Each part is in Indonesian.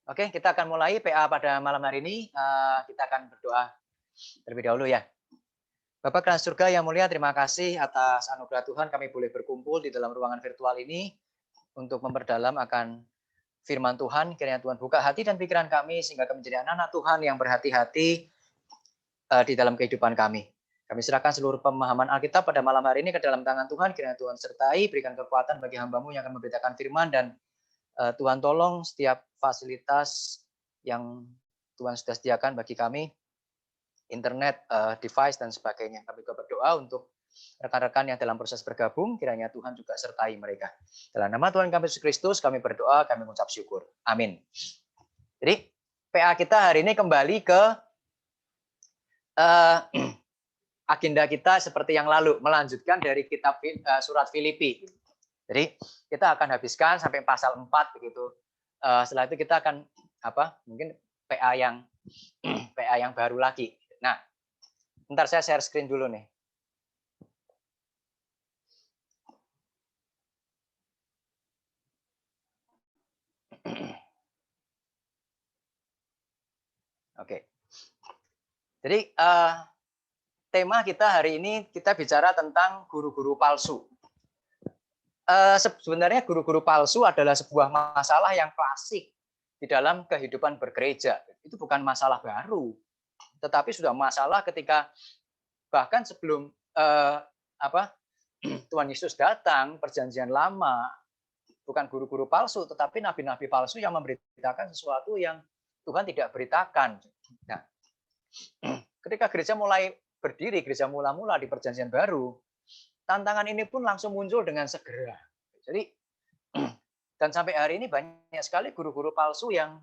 Oke, kita akan mulai PA pada malam hari ini. Kita akan berdoa terlebih dahulu ya. Bapak dalam surga yang mulia, terima kasih atas anugerah Tuhan kami boleh berkumpul di dalam ruangan virtual ini untuk memperdalam akan firman Tuhan. Kiranya Tuhan buka hati dan pikiran kami sehingga kami menjadi anak-anak Tuhan yang berhati-hati di dalam kehidupan kami. Kami serahkan seluruh pemahaman Alkitab pada malam hari ini ke dalam tangan Tuhan. Kiranya Tuhan sertai, berikan kekuatan bagi hamba-Mu yang akan memberitakan firman, dan Tuhan tolong setiap fasilitas yang Tuhan sudah sediakan bagi kami, internet, device, dan sebagainya. Kami juga berdoa untuk rekan-rekan yang dalam proses bergabung, kiranya Tuhan juga sertai mereka. Dalam nama Tuhan kami Yesus Kristus, kami berdoa, kami mengucap syukur. Amin. Jadi, PA kita hari ini kembali ke agenda kita seperti yang lalu, melanjutkan dari kitab surat Filipi. Jadi kita akan habiskan sampai pasal 4 begitu. Setelah itu kita akan mungkin PA yang baru lagi. Nah, bentar saya share screen dulu nih. Oke. Jadi tema kita hari ini kita bicara tentang guru-guru palsu. Sebenarnya guru-guru palsu adalah sebuah masalah yang klasik di dalam kehidupan bergereja. Itu bukan masalah baru, tetapi sudah masalah ketika bahkan sebelum Tuhan Yesus datang, perjanjian lama, bukan guru-guru palsu, tetapi nabi-nabi palsu yang memberitakan sesuatu yang Tuhan tidak beritakan. Nah, ketika gereja mulai berdiri, gereja mula-mula di perjanjian baru, tantangan ini pun langsung muncul dengan segera. Jadi, dan sampai hari ini banyak sekali guru-guru palsu yang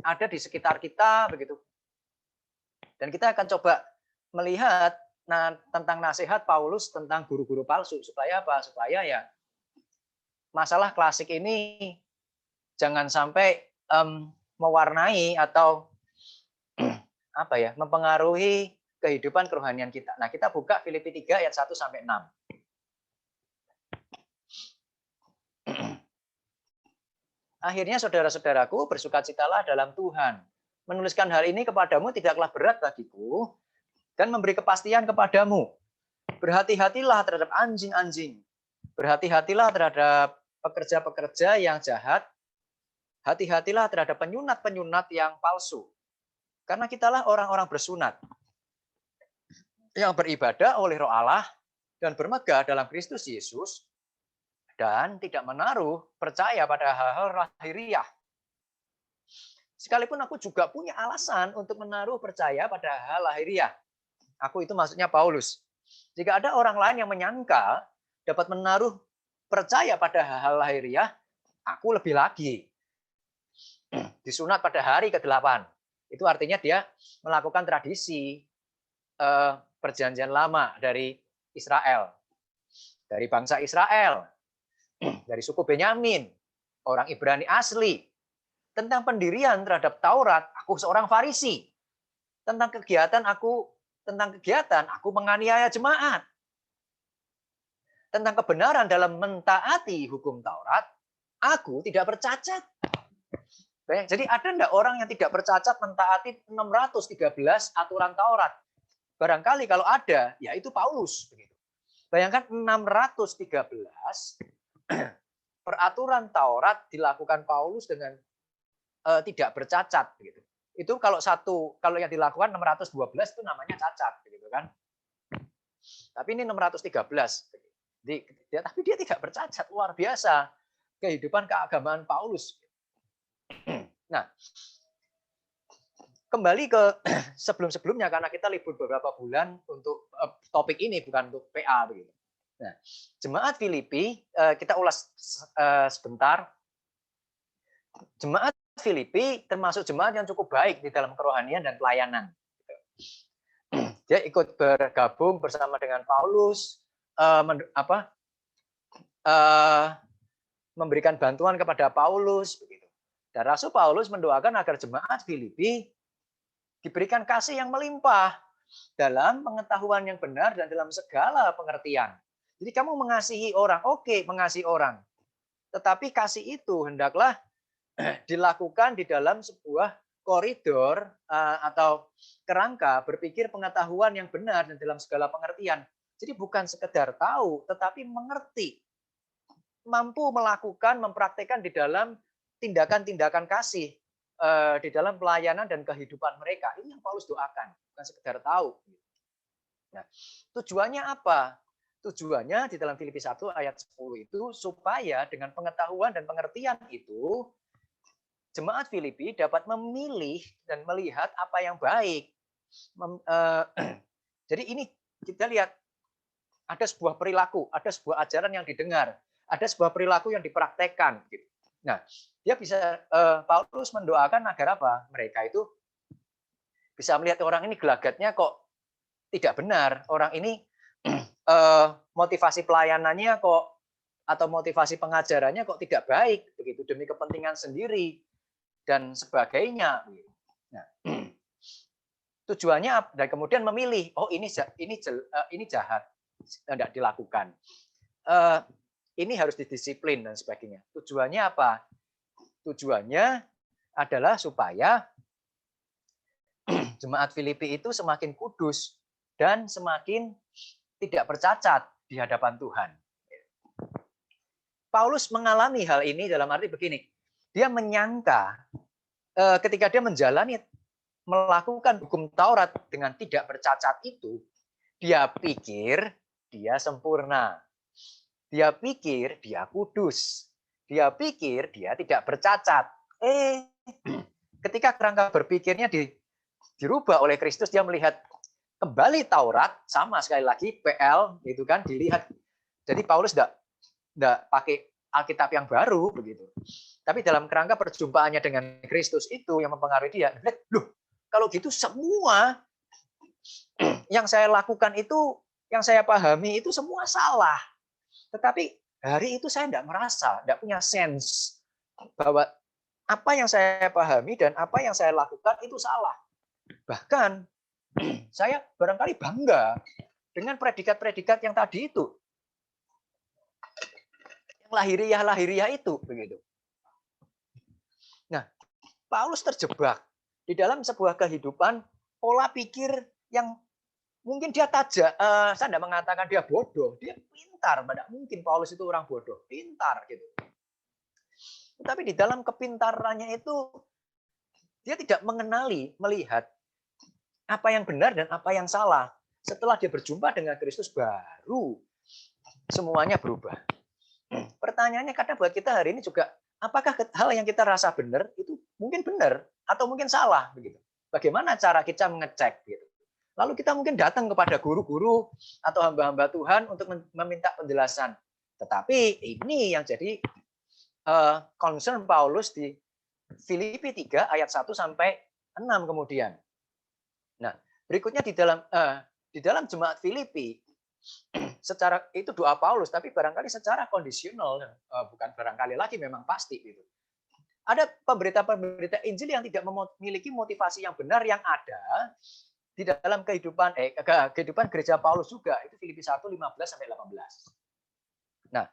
ada di sekitar kita, begitu. Dan kita akan coba melihat tentang nasihat Paulus tentang guru-guru palsu, supaya apa? Supaya ya masalah klasik ini jangan sampai mewarnai atau mempengaruhi kehidupan kerohanian kita. Nah, kita buka Filipi 3 ayat 1 sampai 6. Akhirnya saudara-saudaraku, bersukacitalah dalam Tuhan. Menuliskan hal ini kepadamu tidaklah berat bagiku dan memberi kepastian kepadamu. Berhati-hatilah terhadap anjing-anjing. Berhati-hatilah terhadap pekerja-pekerja yang jahat. Hati-hatilah terhadap penyunat-penyunat yang palsu. Karena kitalah orang-orang bersunat yang beribadah oleh Roh Allah dan bermegah dalam Kristus Yesus dan tidak menaruh percaya pada hal-hal lahiriah. Sekalipun aku juga punya alasan untuk menaruh percaya pada hal lahiriah. Aku itu maksudnya Paulus. Jika ada orang lain yang menyangka dapat menaruh percaya pada hal lahiriah, aku lebih lagi. Disunat pada hari ke-8. Itu artinya dia melakukan tradisi perjanjian lama dari Israel. Dari bangsa Israel. Dari suku Benyamin. Orang Ibrani asli. Tentang pendirian terhadap Taurat, aku seorang Farisi. Tentang kegiatan aku menganiaya jemaat. Tentang kebenaran dalam mentaati hukum Taurat, aku tidak bercacat. Jadi ada enggak orang yang tidak bercacat mentaati 613 aturan Taurat? Barangkali kalau ada, ya itu Paulus. Bayangkan 613 peraturan Taurat dilakukan Paulus dengan tidak bercacat. Itu kalau yang dilakukan 612 itu namanya cacat, begitu kan? Tapi ini 613. Tapi dia tidak bercacat, luar biasa kehidupan keagamaan Paulus. Nah, kembali ke sebelum-sebelumnya karena kita libur beberapa bulan untuk topik ini, bukan untuk PA begitu. Nah, jemaat Filipi kita ulas sebentar. Jemaat Filipi termasuk jemaat yang cukup baik di dalam kerohanian dan pelayanan. Dia ikut bergabung bersama dengan Paulus, memberikan bantuan kepada Paulus, begitu. Dan Rasul Paulus mendoakan agar jemaat Filipi diberikan kasih yang melimpah dalam pengetahuan yang benar dan dalam segala pengertian. Jadi kamu mengasihi orang, oke, mengasihi orang. Tetapi kasih itu hendaklah dilakukan di dalam sebuah koridor atau kerangka berpikir pengetahuan yang benar dan dalam segala pengertian. Jadi bukan sekedar tahu, tetapi mengerti, mampu melakukan, mempraktekkan di dalam tindakan-tindakan kasih, di dalam pelayanan dan kehidupan mereka. Ini yang Paulus doakan, bukan sekedar tahu. Nah, tujuannya apa? Tujuannya di dalam Filipi 1 ayat 10 itu supaya dengan pengetahuan dan pengertian itu jemaat Filipi dapat memilih dan melihat apa yang baik. Jadi ini kita lihat ada sebuah perilaku, ada sebuah ajaran yang didengar, ada sebuah perilaku yang dipraktekkan. Nah, dia bisa Paulus mendoakan agar apa? Mereka itu bisa melihat orang ini gelagatnya kok tidak benar, orang ini motivasi pelayanannya kok atau motivasi pengajarannya kok tidak baik, begitu demi kepentingan sendiri dan sebagainya. Nah, tujuannya dan kemudian memilih, oh ini jahat, tidak dilakukan. Ini harus didisiplin dan sebagainya. Tujuannya apa? Tujuannya adalah supaya jemaat Filipi itu semakin kudus dan semakin tidak bercacat di hadapan Tuhan. Paulus mengalami hal ini dalam arti begini, dia menyangka ketika dia melakukan hukum Taurat dengan tidak bercacat itu, dia pikir dia sempurna. Dia pikir dia kudus. Dia pikir dia tidak bercacat. Ketika kerangka berpikirnya dirubah oleh Kristus, dia melihat kembali Taurat, sama sekali lagi PL gitu kan, dilihat. Jadi Paulus tidak pakai Alkitab yang baru begitu. Tapi dalam kerangka perjumpaannya dengan Kristus itu yang mempengaruhi dia. Loh, kalau gitu semua yang saya lakukan itu, yang saya pahami itu semua salah. Tetapi hari itu saya tidak merasa, tidak punya sense bahwa apa yang saya pahami dan apa yang saya lakukan itu salah. Bahkan saya barangkali bangga dengan predikat-predikat yang tadi itu. Yang lahiriah itu. Begitu. Nah, Paulus terjebak di dalam sebuah kehidupan pola pikir yang mungkin dia tajam. Saya tidak mengatakan dia bodoh, dia pintar. Tidak mungkin Paulus itu orang bodoh, pintar gitu. Tapi di dalam kepintarannya itu dia tidak melihat apa yang benar dan apa yang salah. Setelah dia berjumpa dengan Kristus baru semuanya berubah. Pertanyaannya kadang buat kita hari ini juga, apakah hal yang kita rasa benar itu mungkin benar atau mungkin salah begitu. Bagaimana cara kita mengecek gitu. Lalu kita mungkin datang kepada guru-guru atau hamba-hamba Tuhan untuk meminta penjelasan. Tetapi ini yang jadi concern Paulus di Filipi 3 ayat 1 sampai 6 kemudian. Nah, berikutnya di dalam jemaat Filipi secara itu doa Paulus, tapi barangkali secara kondisional, bukan barangkali lagi, memang pasti gitu. Ada pemberita-pemberita Injil yang tidak memiliki motivasi yang benar yang ada di dalam kehidupan gereja Paulus juga. Itu Filipi 1 15 sampai 18. Nah,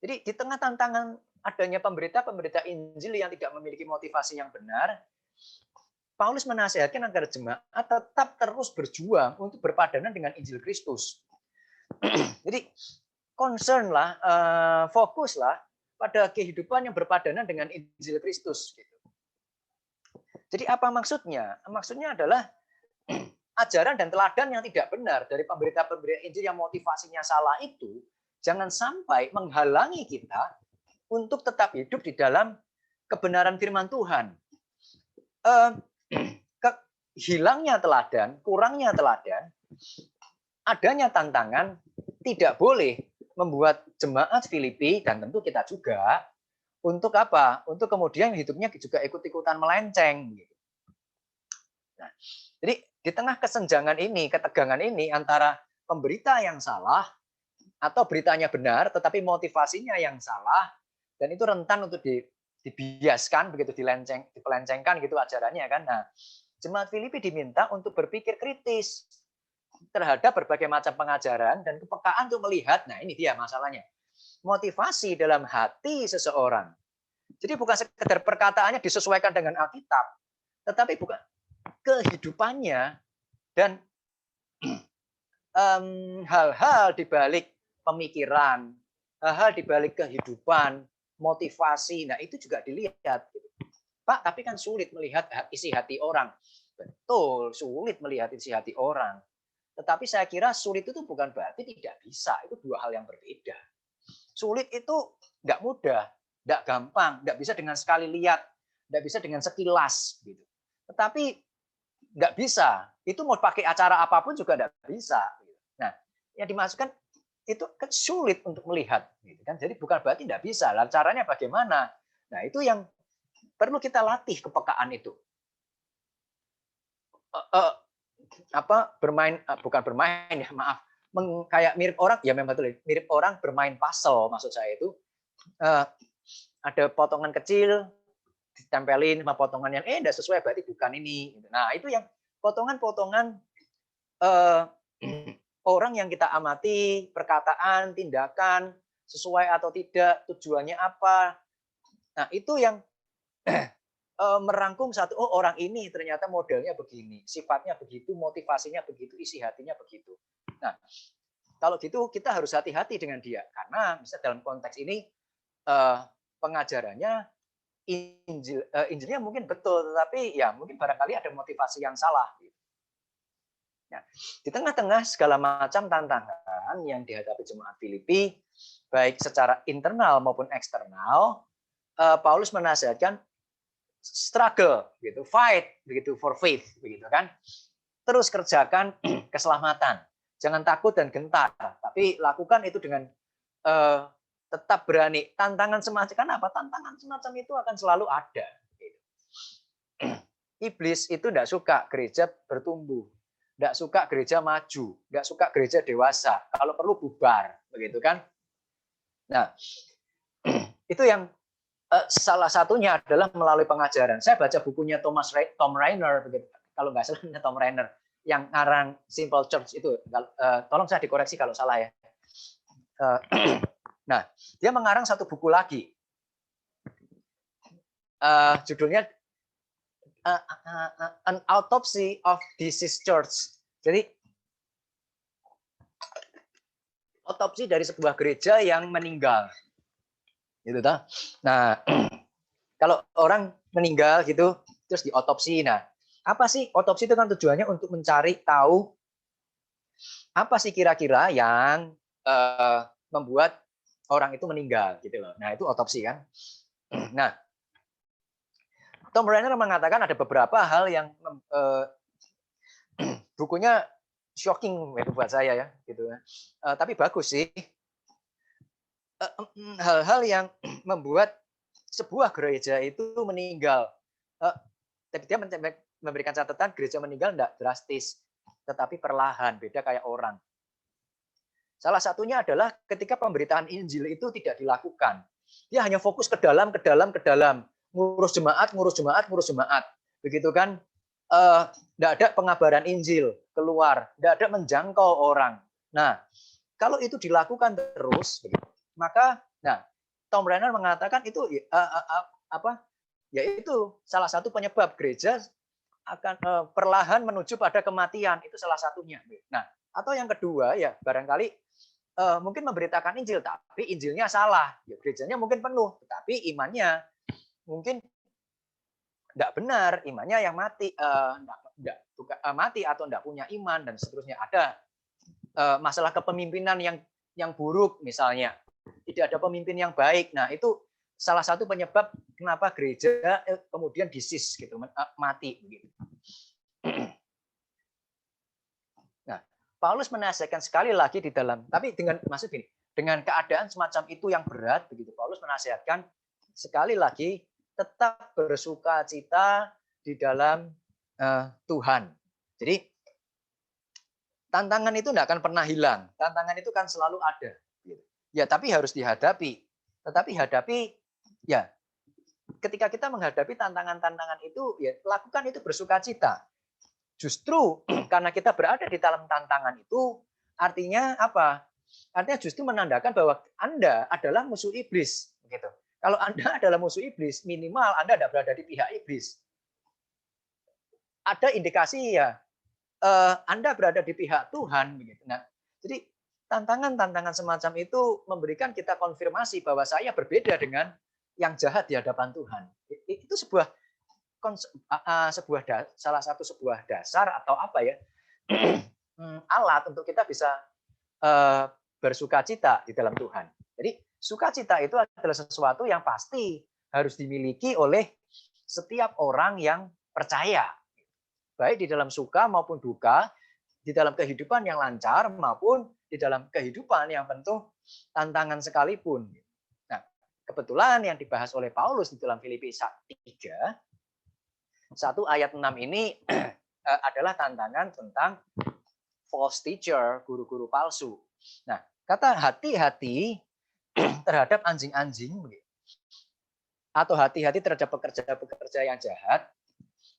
jadi di tengah tantangan adanya pemberita-pemberita Injil yang tidak memiliki motivasi yang benar, Paulus menasihatkan agar jemaat tetap terus berjuang untuk berpadanan dengan Injil Kristus. Jadi concernlah, fokuslah pada kehidupan yang berpadanan dengan Injil Kristus. Jadi apa maksudnya? Maksudnya adalah ajaran dan teladan yang tidak benar dari pemberita-pemberita Injil yang motivasinya salah itu jangan sampai menghalangi kita untuk tetap hidup di dalam kebenaran firman Tuhan. Hilangnya teladan, kurangnya teladan, adanya tantangan tidak boleh membuat jemaat Filipi dan tentu kita juga untuk apa? Untuk kemudian hidupnya juga ikut-ikutan melenceng. Nah, jadi di tengah kesenjangan ini, ketegangan ini antara pemberita yang salah atau beritanya benar, tetapi motivasinya yang salah, dan itu rentan untuk dibiaskan begitu, dipelencengkan gitu ajarannya kan. Nah, jemaat Filipi diminta untuk berpikir kritis terhadap berbagai macam pengajaran dan kepekaan untuk melihat, nah ini dia masalahnya. Motivasi dalam hati seseorang Jadi bukan sekedar perkataannya disesuaikan dengan Alkitab, tetapi bukan kehidupannya dan hal-hal di balik pemikiran, hal-hal di balik kehidupan, motivasi. Nah, itu juga dilihat. Pak, tapi kan sulit melihat isi hati orang. Betul, sulit melihat isi hati orang. Tetapi saya kira sulit itu bukan berarti tidak bisa. Itu dua hal yang berbeda. Sulit itu nggak mudah, nggak gampang, nggak bisa dengan sekali lihat, nggak bisa dengan sekilas. Gitu. Tetapi nggak bisa. Itu mau pakai acara apapun juga nggak bisa. Nah, yang dimaksudkan itu kan sulit untuk melihat. Gitu kan? Jadi bukan berarti nggak bisa. Lalu caranya bagaimana? Nah, itu yang perlu kita latih kepekaan itu. Bukan bermain ya, maaf. Kayak mirip orang, ya memang betul. Mirip orang bermain puzzle, maksud saya itu. Ada potongan kecil, ditempelin sama potongan yang enggak sesuai, berarti bukan ini. Nah, itu yang potongan-potongan orang yang kita amati, perkataan, tindakan, sesuai atau tidak, tujuannya apa. Nah, itu yang merangkum satu, oh orang ini ternyata modelnya begini, sifatnya begitu, motivasinya begitu, isi hatinya begitu. Nah, kalau gitu kita harus hati-hati dengan dia. Karena misalnya dalam konteks ini pengajarannya Injilnya mungkin betul, tetapi ya mungkin barangkali ada motivasi yang salah. Nah, di tengah-tengah segala macam tantangan yang dihadapi jemaat Filipi, baik secara internal maupun eksternal, Paulus menasihatkan struggle, gitu, fight, begitu for faith, begitu kan. Terus kerjakan keselamatan. Jangan takut dan gentar, tapi lakukan itu dengan tetap berani. Tantangan semacam kan apa? Tantangan semacam itu akan selalu ada. Iblis itu tidak suka gereja bertumbuh, tidak suka gereja maju, tidak suka gereja dewasa. Kalau perlu bubar, begitu kan? Nah, itu yang salah satunya adalah melalui pengajaran. Saya baca bukunya Tom Rainer, begitu. Kalau nggak salah Tom Rainer, yang ngarang Simple Church itu. Tolong saya dikoreksi kalau salah ya. Nah, dia mengarang satu buku lagi. Judulnya An Autopsy of Diseased Church. Jadi, otopsi dari sebuah gereja yang meninggal. Gitu toh. Nah, kalau orang meninggal gitu terus diotopsi. Nah, apa sih otopsi itu kan tujuannya untuk mencari tahu apa sih kira-kira yang membuat orang itu meninggal gitu loh. Nah, itu otopsi kan. Nah, Tom Rainer mengatakan ada beberapa hal yang bukunya shocking itu buat saya ya gitu. Tapi bagus sih. Hal-hal yang membuat sebuah gereja itu meninggal. Tapi dia memberikan catatan gereja meninggal tidak drastis, tetapi perlahan, beda kayak orang. Salah satunya adalah ketika pemberitaan Injil itu tidak dilakukan. Dia hanya fokus ke dalam. Ngurus jemaat. Begitu kan? Tidak ada pengabaran Injil keluar, tidak ada menjangkau orang. Nah, kalau itu dilakukan terus, maka, nah, Tom Rainer mengatakan itu yaitu salah satu penyebab gereja akan perlahan menuju pada kematian, itu salah satunya. Nah, atau yang kedua ya barangkali mungkin memberitakan Injil, tapi Injilnya salah. Ya, gerejanya mungkin penuh, tetapi imannya mungkin tidak benar, imannya yang mati, mati atau tidak punya iman dan seterusnya. Ada masalah kepemimpinan yang buruk misalnya. Tidak ada pemimpin yang baik. Nah, itu salah satu penyebab kenapa gereja kemudian disease gitu, mati begitu. Nah, Paulus menasihatkan sekali lagi di dalam, tapi maksud gini, dengan keadaan semacam itu yang berat begitu, Paulus menasihatkan sekali lagi tetap bersukacita di dalam Tuhan. Jadi tantangan itu tidak akan pernah hilang. Tantangan itu kan selalu ada. Ya, tapi harus dihadapi. Tetapi hadapi, ya, ketika kita menghadapi tantangan-tantangan itu, ya, lakukan itu bersukacita. Justru karena kita berada di dalam tantangan itu, artinya apa? Artinya justru menandakan bahwa Anda adalah musuh iblis. Begitu. Kalau Anda adalah musuh iblis, minimal Anda tidak berada di pihak iblis. Ada indikasi ya, Anda berada di pihak Tuhan. Begitu. Nah, jadi tantangan-tantangan semacam itu memberikan kita konfirmasi bahwa saya berbeda dengan yang jahat di hadapan Tuhan. Itu salah satu sebuah dasar atau apa ya, alat untuk kita bisa bersukacita di dalam Tuhan. Jadi sukacita itu adalah sesuatu yang pasti harus dimiliki oleh setiap orang yang percaya. Baik di dalam suka maupun duka, di dalam kehidupan yang lancar maupun di dalam kehidupan yang penuh tantangan sekalipun. Nah, kebetulan yang dibahas oleh Paulus di dalam Filipi 3, 1 ayat 6 ini adalah tantangan tentang false teacher, guru-guru palsu. Nah, kata hati-hati terhadap anjing-anjing atau hati-hati terhadap pekerja-pekerja yang jahat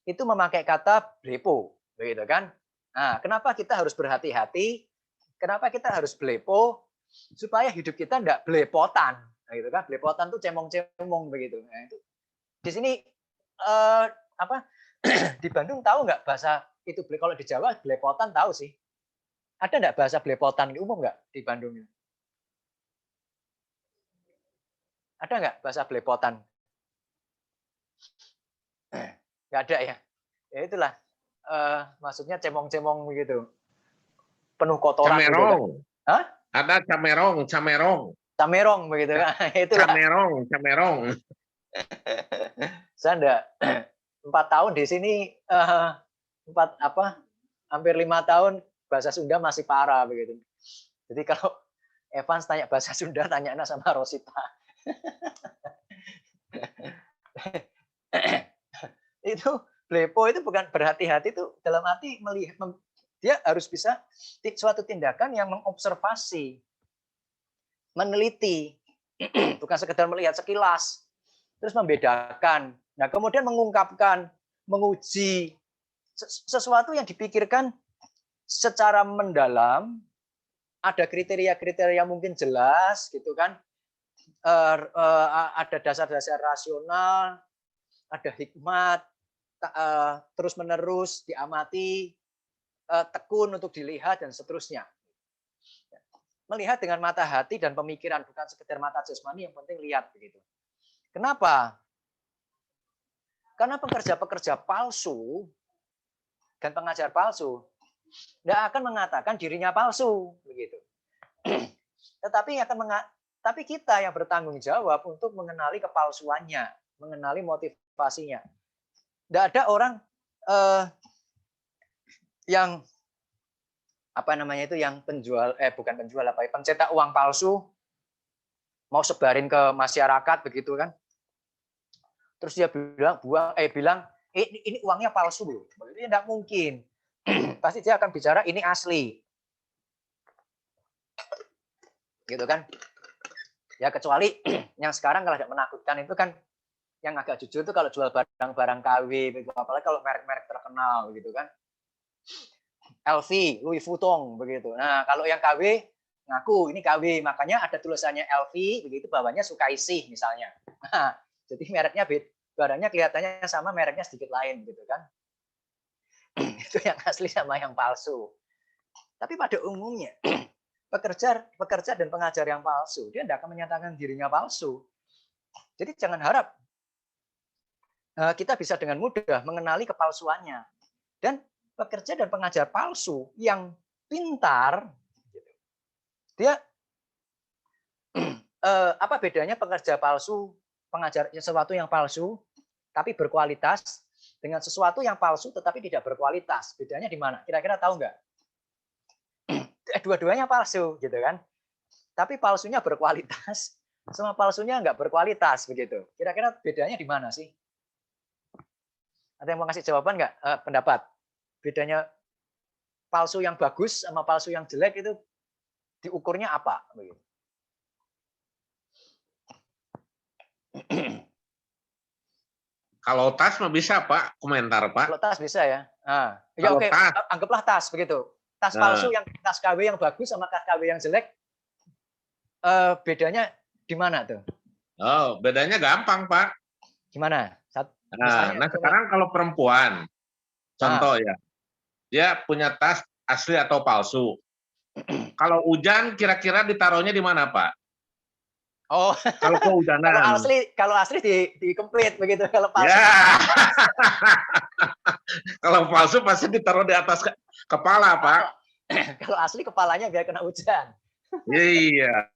itu memakai kata blepo, begitu kan? Nah, kenapa kita harus berhati-hati? Kenapa kita harus blepo? Supaya hidup kita enggak blepotan, gitu kan? Blepotan tuh cemong-cemong begitu. Nah, itu. Di sini di Bandung tahu nggak bahasa itu? Kalau di Jawa blepotan tahu sih. Ada nggak bahasa blepotan umum nggak di Bandung? Ada nggak bahasa blepotan? Nggak ada ya. Ya itulah. Maksudnya cemong-cemong begitu. Penuh kotoran. Camerong. Gitu kan? Hah? Ada camerong. Camerong begitu kan. Itulah. Camerong. Saya enggak 4 tahun di sini hampir 5 tahun bahasa Sunda masih parah begitu. Jadi kalau Evans tanya bahasa Sunda, tanya sama Rosita. Itu blepo itu bukan berhati-hati, itu dalam arti melihat, dia harus bisa suatu tindakan yang mengobservasi, meneliti, bukan sekedar melihat sekilas, terus membedakan. Nah, kemudian mengungkapkan, menguji sesuatu yang dipikirkan secara mendalam, ada kriteria-kriteria mungkin jelas, gitu kan? Ada dasar-dasar rasional, ada hikmat, terus menerus diamati, tekun untuk dilihat dan seterusnya. Melihat dengan mata hati dan pemikiran, bukan sekedar mata jasmani, yang penting lihat begitu. Kenapa? Karena pekerja-pekerja palsu dan pengajar palsu tidak akan mengatakan dirinya palsu begitu. Tapi kita yang bertanggung jawab untuk mengenali kepalsuannya, mengenali motivasinya. Tidak ada orang yang yang penjual pencetak uang palsu mau sebarin ke masyarakat begitu kan. Terus dia bilang ini uangnya palsu loh. Itu tidak mungkin. Pasti dia akan bicara ini asli. Gitu kan? Ya kecuali yang sekarang kalau tidak menakutkan itu kan yang agak jujur itu kalau jual barang-barang KW, apalagi kalau merek-merek terkenal gitu kan. LV, Louis Vuitton begitu. Nah, kalau yang KW ngaku ini KW, makanya ada tulisannya LV begitu, bawahnya Sukaisih misalnya. Nah, jadi mereknya barangnya kelihatannya sama, mereknya sedikit lain gitu kan. Itu yang asli sama yang palsu. Tapi pada umumnya pekerja dan pengajar yang palsu, dia tidak akan menyatakan dirinya palsu. Jadi jangan harap kita bisa dengan mudah mengenali kepalsuannya. Dan pekerja dan pengajar palsu yang pintar, dia apa bedanya pekerja palsu, pengajar sesuatu yang palsu tapi berkualitas dengan sesuatu yang palsu tetapi tidak berkualitas? Bedanya di mana? Kira-kira tahu nggak? Dua-duanya palsu, gitu kan? Tapi palsunya berkualitas, sama palsunya nggak berkualitas, begitu. Kira-kira bedanya di mana sih? Ada yang mau kasih jawaban nggak? Pendapat? Bedanya palsu yang bagus sama palsu yang jelek itu diukurnya apa? Begitu. Kalau tas mah bisa Pak, komentar Pak. Kalau tas bisa ya. Nah, ya oke, anggaplah tas begitu. Tas palsu yang tas KW yang bagus sama tas KW yang jelek, bedanya di mana tuh? Oh, bedanya gampang, Pak. Gimana? Nah, Misalnya, coba. sekarang kalau perempuan, Ah, contoh ya, dia punya tas asli atau palsu. Kalau hujan, kira-kira ditaruhnya di mana, Pak? oh, Kalau kehujanan. kalau asli dikempit begitu, kalau palsu Ya, kan di atas kalau palsu pasti ditaruh di atas kepala, Pak. kepala. Kalau asli kepalanya biar kena hujan. Iya.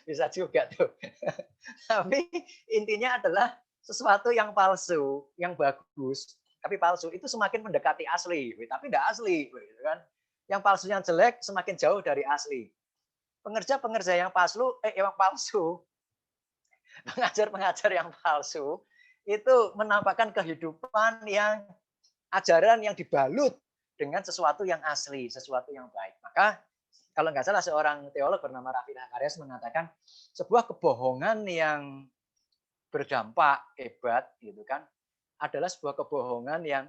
Bisa juga tuh. Tapi intinya adalah sesuatu yang palsu, yang bagus, tapi palsu itu semakin mendekati asli, tapi tidak asli, gitu kan? Yang palsunya jelek semakin jauh dari asli. Pengerja-pengerja yang palsu, pengajar-pengajar yang palsu itu menampakkan kehidupan yang ajaran yang dibalut dengan sesuatu yang asli, sesuatu yang baik. Maka kalau nggak salah seorang teolog bernama Raffi Hakaryas mengatakan sebuah kebohongan yang berdampak hebat gitu kan adalah sebuah kebohongan yang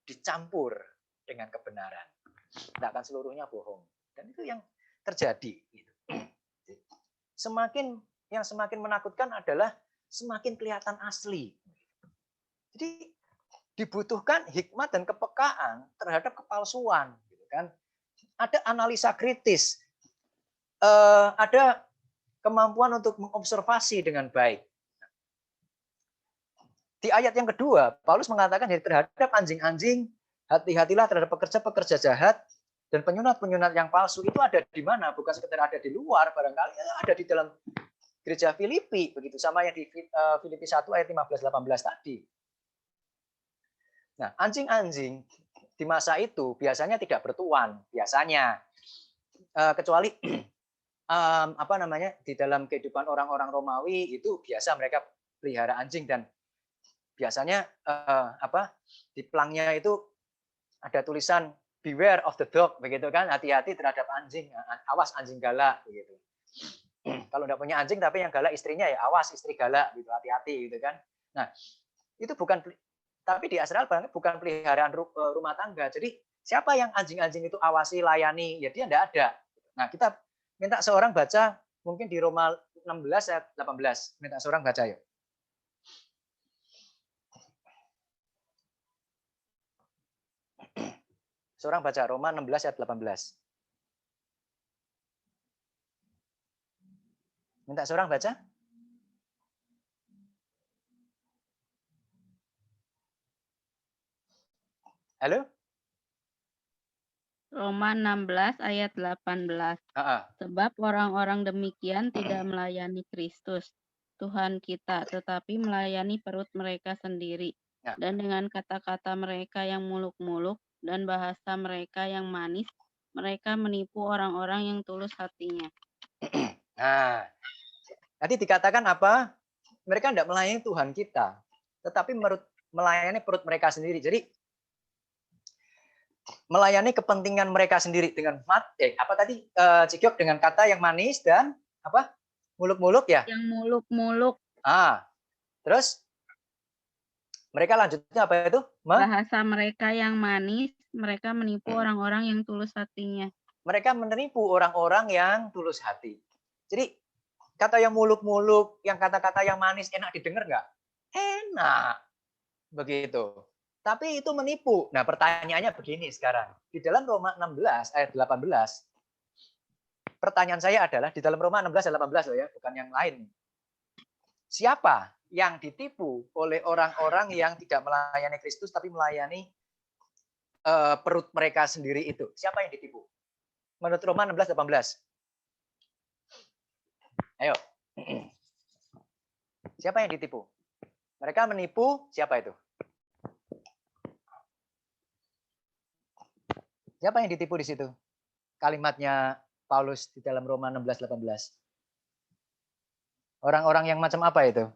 dicampur dengan kebenaran. Tidak akan seluruhnya bohong. Dan itu yang terjadi. Gitu. Semakin menakutkan adalah semakin kelihatan asli. Jadi dibutuhkan hikmat dan kepekaan terhadap kepalsuan. Gitu kan. Ada analisa kritis. Ada kemampuan untuk mengobservasi dengan baik. Di ayat yang kedua, Paulus mengatakan terhadap anjing-anjing, hati-hatilah terhadap pekerja-pekerja jahat dan penyunat-penyunat yang palsu. Itu ada di mana? Bukan sekedar ada di luar, barangkali ada di dalam gereja Filipi, begitu sama yang di Filipi 1 ayat 15-18 tadi. Nah, anjing-anjing di masa itu biasanya tidak bertuan, biasanya kecuali di dalam kehidupan orang-orang Romawi itu biasa mereka pelihara anjing dan biasanya di pelangnya itu ada tulisan beware of the dog begitu kan, hati-hati terhadap anjing, awas anjing galak begitu. Kalau enggak punya anjing tapi yang galak istrinya ya awas istri galak gitu, hati-hati gitu kan. Nah, itu bukan, tapi di Israel bukan peliharaan rumah tangga. Jadi siapa yang anjing-anjing itu awasi, layani, ya dia enggak ada. Nah, kita minta seorang baca mungkin di Roma 16 ayat 18. Minta seorang baca yuk. Seorang baca Roma 16 ayat 18. Minta seorang baca. Halo? Roma 16 ayat 18. Sebab orang-orang demikian tidak melayani Kristus, Tuhan kita, tetapi melayani perut mereka sendiri. Dan dengan kata-kata mereka yang muluk-muluk dan bahasa mereka yang manis, mereka menipu orang-orang yang tulus hatinya. Nah, tadi dikatakan apa? Mereka tidak melayani Tuhan kita, tetapi melayani perut mereka sendiri. Jadi melayani kepentingan mereka sendiri dengan Cikyok dengan kata yang manis dan apa? Muluk-muluk ya? Yang muluk-muluk. Terus mereka lanjutnya apa itu? Bahasa mereka yang manis, mereka menipu orang-orang yang tulus hatinya. Mereka menipu orang-orang yang tulus hati. Jadi kata yang muluk-muluk, yang kata-kata yang manis enak didengar nggak? Enak. Begitu. Tapi itu menipu. Nah, pertanyaannya begini sekarang. Di dalam Roma 16 ayat 18, pertanyaan saya adalah di dalam Roma 16 ayat 18 loh ya, bukan yang lain. Siapa yang ditipu oleh orang-orang yang tidak melayani Kristus tapi melayani perut mereka sendiri itu? Siapa yang ditipu? Menurut Roma 16 ayat 18. Ayo. Siapa yang ditipu? Mereka menipu siapa itu? Siapa yang ditipu di situ? Kalimatnya Paulus di dalam Roma 16:18. Orang-orang yang macam apa itu?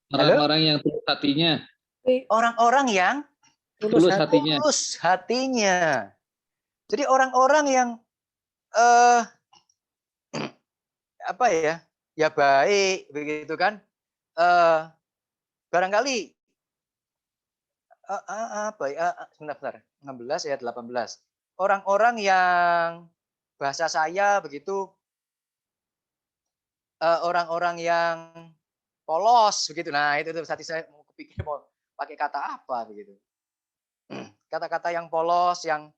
Orang-orang yang tulus hatinya. Orang-orang yang tulus hatinya. Jadi orang-orang yang ya baik begitu kan? Barangkali sebentar. 16 ayat 18. orang-orang yang bahasa saya begitu, orang-orang yang polos begitu. Nah, itu tadi saya mau kepikir mau pakai kata apa begitu. Kata-kata yang polos, yang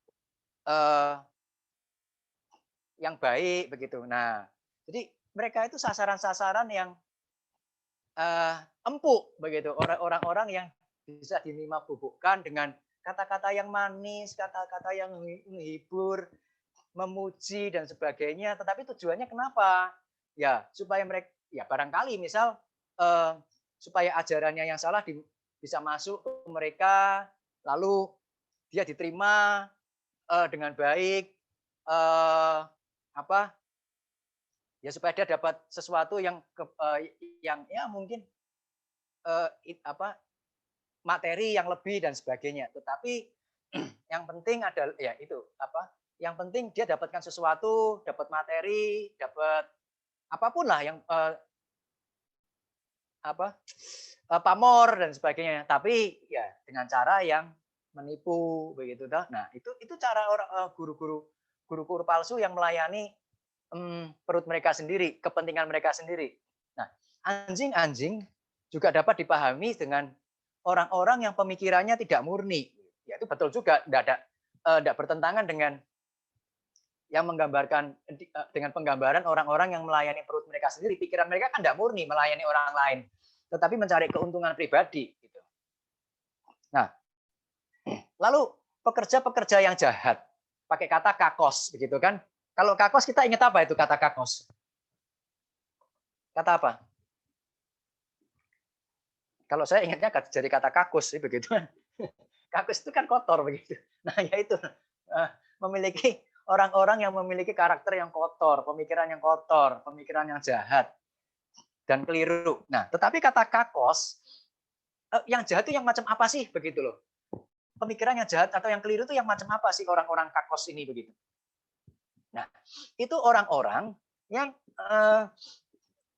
baik begitu. Nah, jadi mereka itu sasaran-sasaran yang empuk begitu. Orang-orang yang bisa dimabukkan dengan kata-kata yang manis, kata-kata yang menghibur, memuji dan sebagainya. Tetapi tujuannya kenapa? Ya, supaya mereka ya barangkali misal supaya ajarannya yang salah bisa masuk ke mereka, lalu dia diterima dengan baik, ya supaya dia dapat sesuatu yang ya mungkin materi yang lebih dan sebagainya. Tetapi yang penting adalah ya itu yang penting dia dapatkan sesuatu, dapat materi, dapat apapun lah yang pamor dan sebagainya. Tapi ya dengan cara yang menipu begitu toh. Nah, itu cara orang guru-guru palsu yang melayani perut mereka sendiri, kepentingan mereka sendiri. Nah, anjing-anjing juga dapat dipahami dengan orang-orang yang pemikirannya tidak murni. Ya itu betul juga, tidak bertentangan dengan yang menggambarkan dengan penggambaran orang-orang yang melayani perut mereka sendiri. Pikiran mereka kan tidak murni melayani orang lain, tetapi mencari keuntungan pribadi. Gitu. Nah, lalu pekerja-pekerja yang jahat, pakai kata kakos, begitu kan? Kalau kakos kita ingat apa itu kata kakos? Kata apa? Kalau saya ingatnya jadi kata kakus, begitu. Kakus itu kan kotor begitu. Nah, yaitu memiliki orang-orang yang memiliki karakter yang kotor, pemikiran yang kotor, pemikiran yang jahat dan keliru. Nah, tetapi kata kakos, yang jahat itu yang macam apa sih begitu loh? Pemikiran yang jahat atau yang keliru itu yang macam apa sih orang-orang kakos ini begitu? Nah, itu orang-orang yang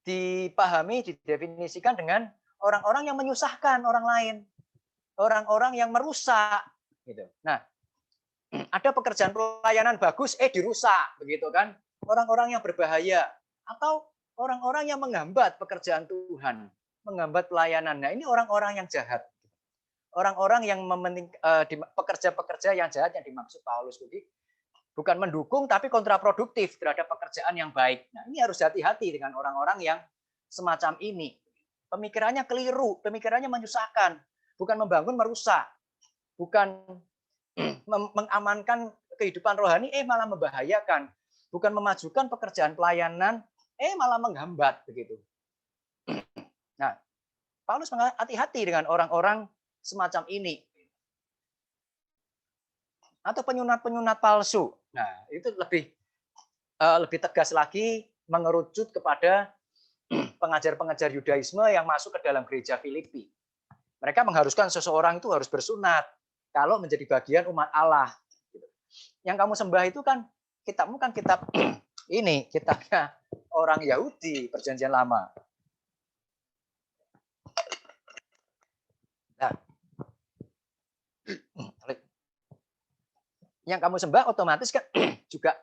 dipahami, didefinisikan dengan orang-orang yang menyusahkan orang lain, orang-orang yang merusak, gitu. Nah, ada pekerjaan pelayanan bagus, dirusak, begitu kan? Orang-orang yang berbahaya atau orang-orang yang menghambat pekerjaan Tuhan, menghambat pelayanan. Nah, ini orang-orang yang jahat, orang-orang yang pekerja-pekerja yang jahat yang dimaksud Paulus tadi. Bukan mendukung, tapi kontraproduktif terhadap pekerjaan yang baik. Nah, ini harus hati-hati dengan orang-orang yang semacam ini. Pemikirannya keliru, pemikirannya menyusahkan, bukan membangun, merusak, bukan mengamankan kehidupan rohani, malah membahayakan, bukan memajukan pekerjaan pelayanan, malah menghambat begitu. Nah, Paulus hati-hati dengan orang-orang semacam ini. Atau penyunat-penyunat palsu. Nah, itu lebih tegas lagi mengerucut kepada pengajar-pengajar Yudaisme yang masuk ke dalam gereja Filipi. Mereka mengharuskan seseorang itu harus bersunat kalau menjadi bagian umat Allah. Yang kamu sembah itu kan kitabmu kan kitab ini, kitabnya orang Yahudi Perjanjian Lama. Nah, yang kamu sembah otomatis kan juga,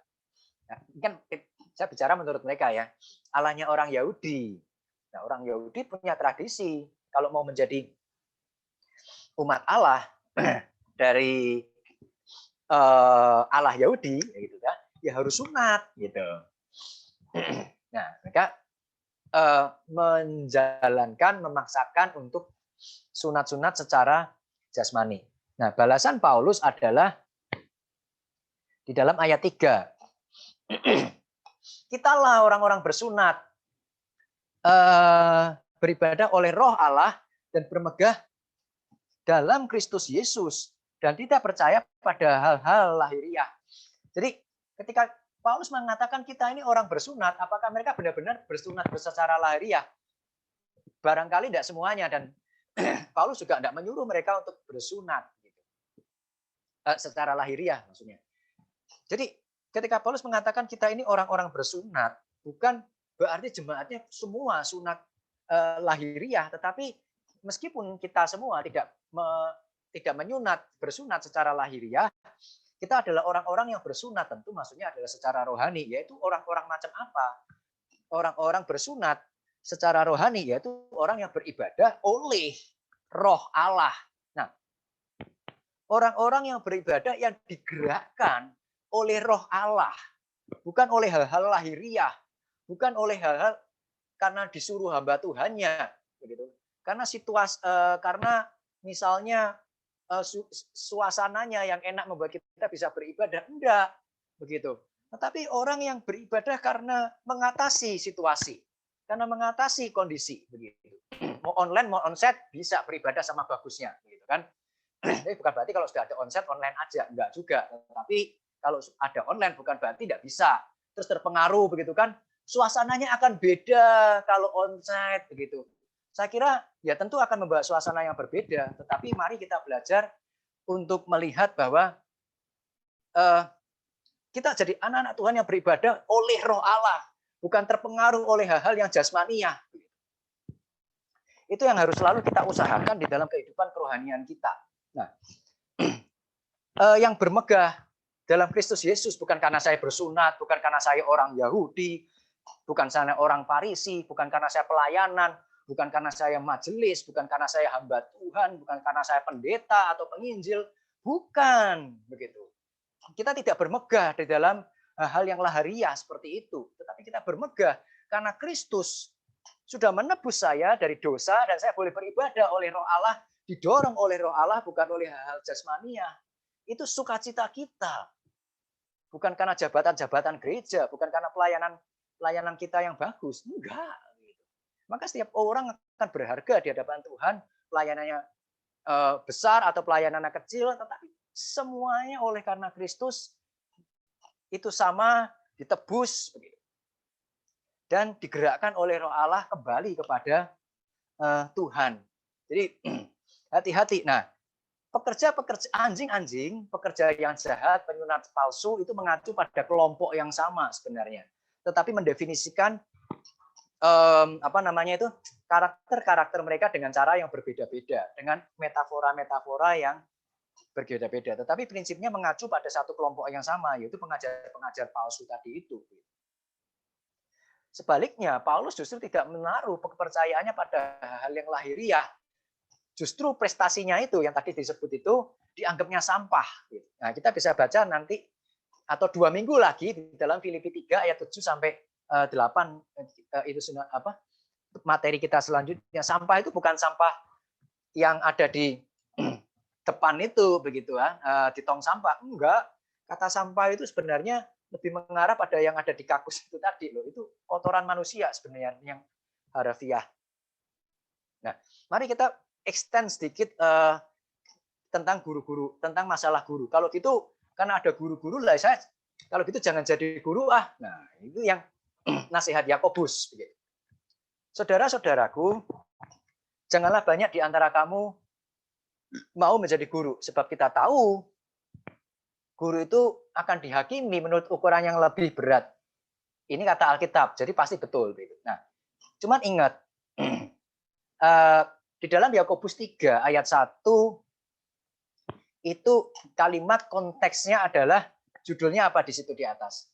kan saya bicara menurut mereka ya, Allahnya orang Yahudi. Nah, orang Yahudi punya tradisi kalau mau menjadi umat Allah dari Allah Yahudi, gitu kan, ya harus sunat, gitu. Nah, mereka menjalankan, memaksakan untuk sunat-sunat secara jasmani. Nah, balasan Paulus adalah di dalam ayat 3. Kitalah orang-orang bersunat, beribadah oleh Roh Allah dan bermegah dalam Kristus Yesus dan tidak percaya pada hal-hal lahiriah. Jadi ketika Paulus mengatakan kita ini orang bersunat, apakah mereka benar-benar bersunat secara lahiriah? Barangkali tidak semuanya, dan Paulus juga tidak menyuruh mereka untuk bersunat gitu. Secara lahiriah maksudnya. Jadi ketika Paulus mengatakan kita ini orang-orang bersunat, bukan berarti jemaatnya semua sunat lahiriah, tetapi meskipun kita semua tidak bersunat secara lahiriah, kita adalah orang-orang yang bersunat, tentu maksudnya adalah secara rohani, yaitu orang-orang macam apa? Orang-orang bersunat secara rohani, yaitu orang yang beribadah oleh Roh Allah. Nah, orang-orang yang beribadah yang digerakkan oleh Roh Allah, bukan oleh hal-hal lahiriah, bukan oleh hal-hal karena disuruh hamba Tuhannya, begitu. Karena karena misalnya suasananya yang enak membuat kita bisa beribadah, enggak begitu. Tetapi orang yang beribadah karena mengatasi situasi, karena mengatasi kondisi, begitu. Mau online mau onsite bisa beribadah sama bagusnya, gitu kan. Jadi bukan berarti kalau sudah ada onsite online aja, enggak juga. Tapi kalau ada online bukan berarti tidak bisa. Terus terpengaruh, begitu kan. Suasananya akan beda kalau onsite, begitu. Saya kira ya tentu akan membawa suasana yang berbeda, tetapi mari kita belajar untuk melihat bahwa kita jadi anak-anak Tuhan yang beribadah oleh Roh Allah, bukan terpengaruh oleh hal-hal yang jasmaniah. Itu yang harus selalu kita usahakan di dalam kehidupan kerohanian kita. Nah, yang bermegah dalam Kristus Yesus bukan karena saya bersunat, bukan karena saya orang Yahudi, bukan saya orang Farisi, bukan karena saya pelayanan, bukan karena saya majelis, bukan karena saya hamba Tuhan, bukan karena saya pendeta atau penginjil, bukan begitu. Kita tidak bermegah di dalam hal yang lahiriah seperti itu, tetapi kita bermegah karena Kristus sudah menebus saya dari dosa dan saya boleh beribadah oleh Roh Allah, didorong oleh Roh Allah, bukan oleh hal jasmaniah. Itu sukacita kita. Bukan karena jabatan-jabatan gereja, bukan karena pelayanan kita yang bagus, enggak. Maka setiap orang akan berharga di hadapan Tuhan, pelayanannya besar atau pelayanannya kecil, tetapi semuanya oleh karena Kristus itu sama ditebus dan digerakkan oleh Roh Allah kembali kepada Tuhan. Jadi hati-hati. Nah, pekerja anjing-anjing, pekerja yang jahat, penyunat palsu itu mengacu pada kelompok yang sama sebenarnya, tetapi mendefinisikan karakter-karakter mereka dengan cara yang berbeda-beda, dengan metafora-metafora yang berbeda-beda. Tetapi prinsipnya mengacu pada satu kelompok yang sama, yaitu pengajar-pengajar palsu tadi itu. Sebaliknya, Paulus justru tidak menaruh kepercayaannya pada hal yang lahiriah. Justru prestasinya itu yang tadi disebut itu dianggapnya sampah. Nah, kita bisa baca nanti atau 2 minggu lagi di dalam Filipi 3 ayat 7 sampai 8 itu materi kita selanjutnya. Sampah itu bukan sampah yang ada di depan itu begitu kan, di tong sampah, enggak. Kata sampah itu sebenarnya lebih mengarah pada yang ada di kakus itu tadi loh. Itu kotoran manusia sebenarnya yang harfiah. Nah, mari kita extend sedikit tentang guru-guru, tentang masalah guru. Kalau gitu karena ada guru-guru lah, saya kalau gitu jangan jadi guru ah. Nah, itu yang nasihat Yakobus. Saudara-saudaraku, janganlah banyak di antara kamu mau menjadi guru, sebab kita tahu guru itu akan dihakimi menurut ukuran yang lebih berat. Ini kata Alkitab, jadi pasti betul. Nah, cuman ingat, di dalam Yakobus 3 ayat 1 itu kalimat konteksnya adalah judulnya apa di situ di atas.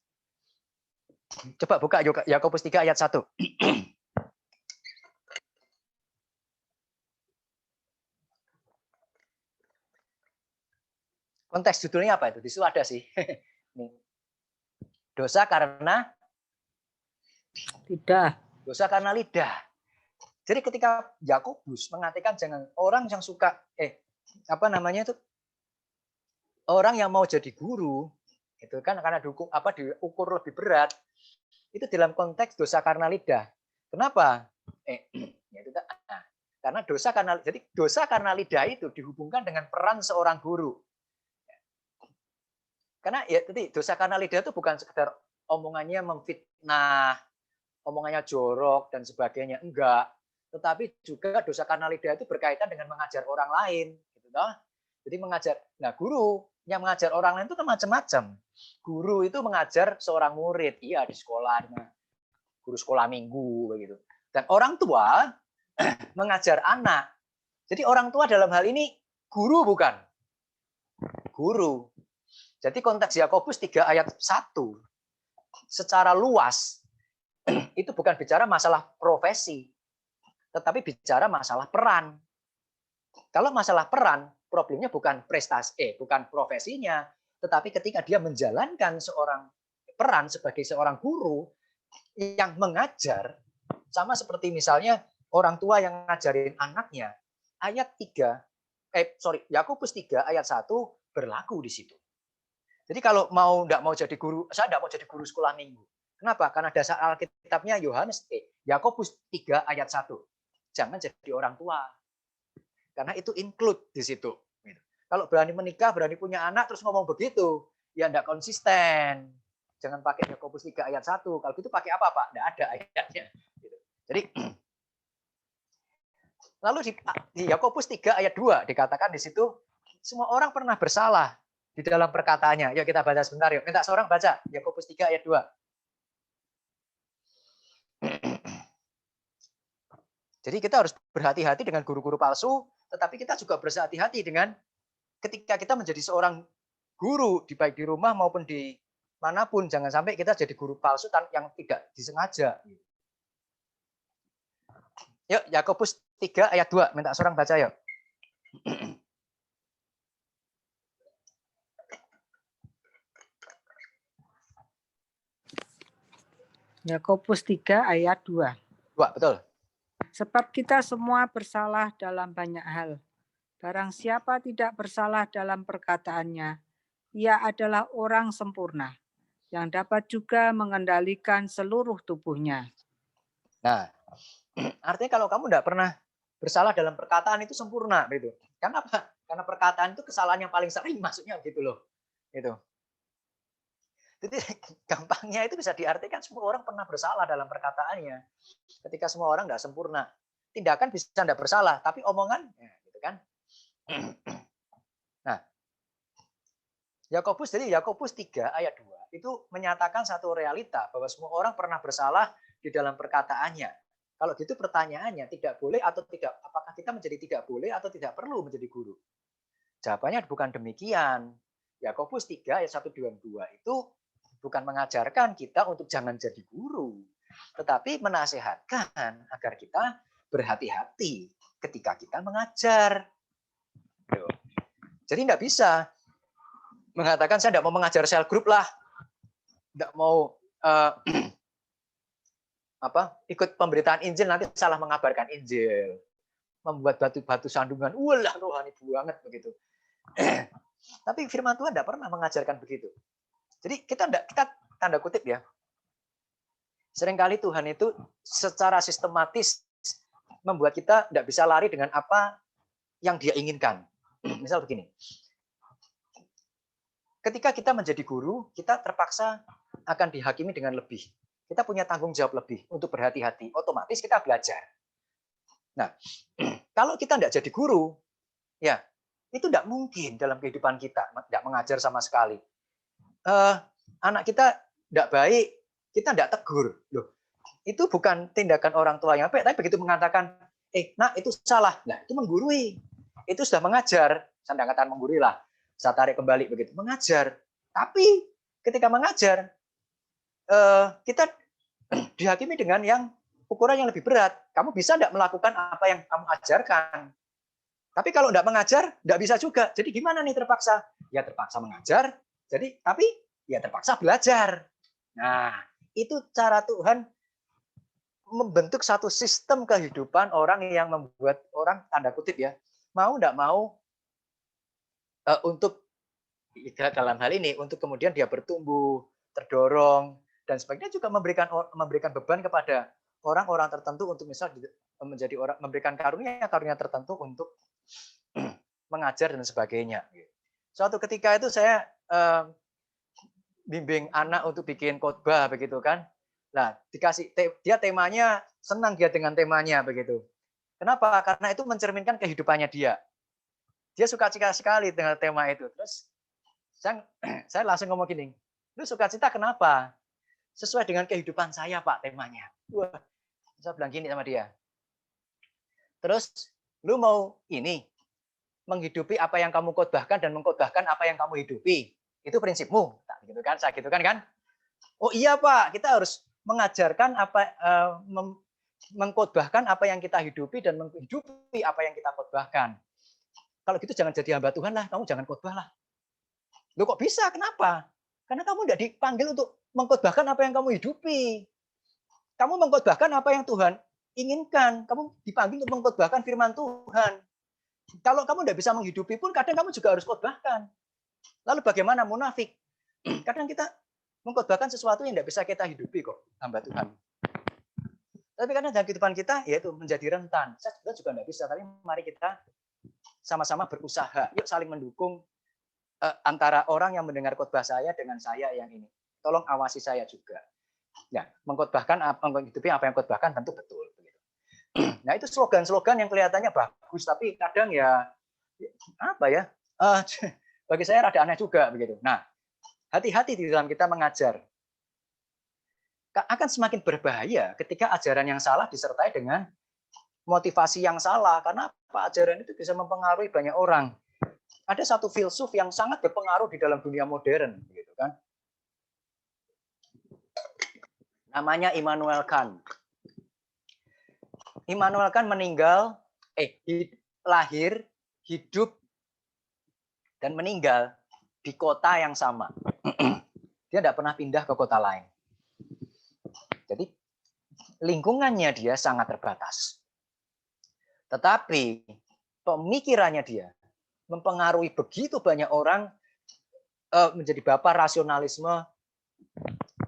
Coba buka Yakobus 3 ayat 1. Konteks judulnya apa itu? Di situ ada sih. Dosa karena lidah. Dosa karena lidah. Jadi ketika Yakobus mengatakan jangan orang yang suka orang yang mau jadi guru itu kan karena diukur lebih berat. Itu dalam konteks dosa karena lidah. Kenapa? Karena dosa karena lidah itu dihubungkan dengan peran seorang guru. Karena ya tadi dosa karena lidah itu bukan sekedar omongannya memfitnah, omongannya jorok dan sebagainya, enggak. Tetapi juga dosa karena lidah itu berkaitan dengan mengajar orang lain, gitu toh. Jadi guru yang mengajar orang lain itu kan macam-macam. Guru itu mengajar seorang murid, iya di sekolah, guru sekolah minggu begitu. Dan orang tua mengajar anak. Jadi orang tua dalam hal ini guru bukan? Guru. Jadi konteks Yakobus 3 ayat 1 secara luas itu bukan bicara masalah profesi, tetapi bicara masalah peran. Kalau masalah peran, problemnya bukan prestasi, bukan profesinya, tetapi ketika dia menjalankan seorang peran sebagai seorang guru yang mengajar, sama seperti misalnya orang tua yang ngajarin anaknya, ayat 3, Yakobus 3 ayat 1 berlaku di situ. Jadi kalau enggak mau jadi guru, saya enggak mau jadi guru sekolah minggu. Kenapa? Karena dasar Alkitabnya Yakobus 3 ayat 1. Jangan jadi orang tua. Karena itu include di situ. Kalau berani menikah, berani punya anak, terus ngomong begitu, ya enggak konsisten. Jangan pakai Yakobus 3 ayat 1. Kalau gitu pakai apa, Pak? Enggak ada ayatnya. Jadi, lalu di Yakobus 3 ayat 2 dikatakan di situ, semua orang pernah bersalah di dalam perkataannya. Yuk kita baca sebentar yuk. Minta seorang baca Yakobus 3 ayat 2. Jadi kita harus berhati-hati dengan guru-guru palsu, tetapi kita juga berhati-hati dengan ketika kita menjadi seorang guru, baik di rumah maupun di manapun, jangan sampai kita jadi guru palsu yang tidak disengaja. Yuk, Yakobus 3 ayat 2, minta seorang baca yuk. Yakobus 3 ayat 2. 2, betul. Sebab kita semua bersalah dalam banyak hal. Barang siapa tidak bersalah dalam perkataannya, ia adalah orang sempurna, yang dapat juga mengendalikan seluruh tubuhnya. Nah, artinya kalau kamu tidak pernah bersalah dalam perkataan itu sempurna, gitu. Karena apa? Karena perkataan itu kesalahan yang paling sering, maksudnya gitu loh. Gitu. Jadi gampangnya itu bisa diartikan semua orang pernah bersalah dalam perkataannya. Ketika semua orang tidak sempurna, tindakan bisa tidak bersalah, tapi omongan, ya, gitu kan? Nah, Yakobus 3 ayat 2 itu menyatakan satu realita bahwa semua orang pernah bersalah di dalam perkataannya. Kalau gitu pertanyaannya tidak boleh atau tidak, apakah kita menjadi tidak boleh atau tidak perlu menjadi guru? Jawabannya bukan demikian. Yakobus 3 ayat 1, 2, 2 itu bukan mengajarkan kita untuk jangan jadi guru, tetapi menasihatkan agar kita berhati-hati ketika kita mengajar. Jadi tidak bisa mengatakan saya tidak mau mengajar sel group lah, tidak mau ikut pemberitaan Injil nanti salah mengabarkan Injil, membuat batu-batu sandungan, walah rohani banget begitu. Tapi firman Tuhan tidak pernah mengajarkan begitu. Jadi kita tanda kutip ya, seringkali Tuhan itu secara sistematis membuat kita tidak bisa lari dengan apa yang Dia inginkan. Misal begini, ketika kita menjadi guru, kita terpaksa akan dihakimi dengan lebih. Kita punya tanggung jawab lebih untuk berhati-hati. Otomatis kita belajar. Nah, kalau kita tidak jadi guru, ya itu tidak mungkin dalam kehidupan kita, tidak mengajar sama sekali. Anak kita tidak baik, kita tidak tegur. Loh, itu bukan tindakan orang tua yang baik, tapi begitu mengatakan, nak itu salah, nah itu menggurui. Itu sudah mengajar, saya tidak katakan menggurui lah, saya tarik kembali begitu, mengajar. Tapi ketika mengajar, kita dihakimi dengan yang ukuran yang lebih berat. Kamu bisa tidak melakukan apa yang kamu ajarkan. Tapi kalau tidak mengajar, tidak bisa juga. Jadi gimana nih terpaksa? Ya terpaksa mengajar, tapi ya terpaksa belajar. Nah, itu cara Tuhan membentuk satu sistem kehidupan orang yang membuat orang, tanda kutip ya, mau tidak mau untuk dalam hal ini, untuk kemudian dia bertumbuh, terdorong, dan sebagainya, juga memberikan beban kepada orang-orang tertentu untuk misal menjadi orang, memberikan karunia tertentu untuk mengajar dan sebagainya. Suatu ketika itu saya bimbing anak untuk bikin khotbah begitu kan. Nah, dikasih dia temanya, senang dia dengan temanya begitu. Kenapa? Karena itu mencerminkan kehidupannya dia. Dia suka sekali dengan tema itu. Terus saya langsung ngomong gini, lu sukacita kenapa? Sesuai dengan kehidupan saya, Pak, temanya. Wah, saya bilang gini sama dia. Terus, lu mau ini, menghidupi apa yang kamu khotbahkan dan mengkhotbahkan apa yang kamu hidupi. Itu prinsipmu. Nah, gitu kan, saya gitu kan. Oh iya Pak, kita harus mengajarkan mengkhotbahkan apa yang kita hidupi dan menghidupi apa yang kita khotbahkan. Kalau gitu jangan jadi hamba Tuhan lah, kamu jangan khotbah lah. Loh kok bisa? Kenapa? Karena kamu tidak dipanggil untuk mengkhotbahkan apa yang kamu hidupi. Kamu mengkhotbahkan apa yang Tuhan inginkan. Kamu dipanggil untuk mengkhotbahkan firman Tuhan. Kalau kamu tidak bisa menghidupi pun, kadang kamu juga harus khotbahkan. Lalu bagaimana munafik? Kadang kita mengkhotbahkan sesuatu yang tidak bisa kita hidupi kok, hamba Tuhan. Tapi karena dalam kehidupan kita, yaitu menjadi rentan. Saya sebenarnya juga tidak bisa, tapi mari kita sama-sama berusaha. Yuk saling mendukung antara orang yang mendengar khotbah saya dengan saya yang ini. Tolong awasi saya juga. Ya, mengkhotbahkan menghidupi apa yang khotbahkan tentu betul. Nah itu slogan-slogan yang kelihatannya bagus, tapi kadang ya apa ya? Bagi saya rada aneh juga begitu. Nah, hati-hati di dalam kita mengajar. Akan semakin berbahaya ketika ajaran yang salah disertai dengan motivasi yang salah. Karena apa? Ajaran itu bisa mempengaruhi banyak orang. Ada satu filsuf yang sangat berpengaruh di dalam dunia modern, gitu kan? Namanya Immanuel Kant. Immanuel Kant lahir, hidup, dan meninggal di kota yang sama. Dia tidak pernah pindah ke kota lain. Jadi lingkungannya dia sangat terbatas. Tetapi pemikirannya dia mempengaruhi begitu banyak orang menjadi bapak rasionalisme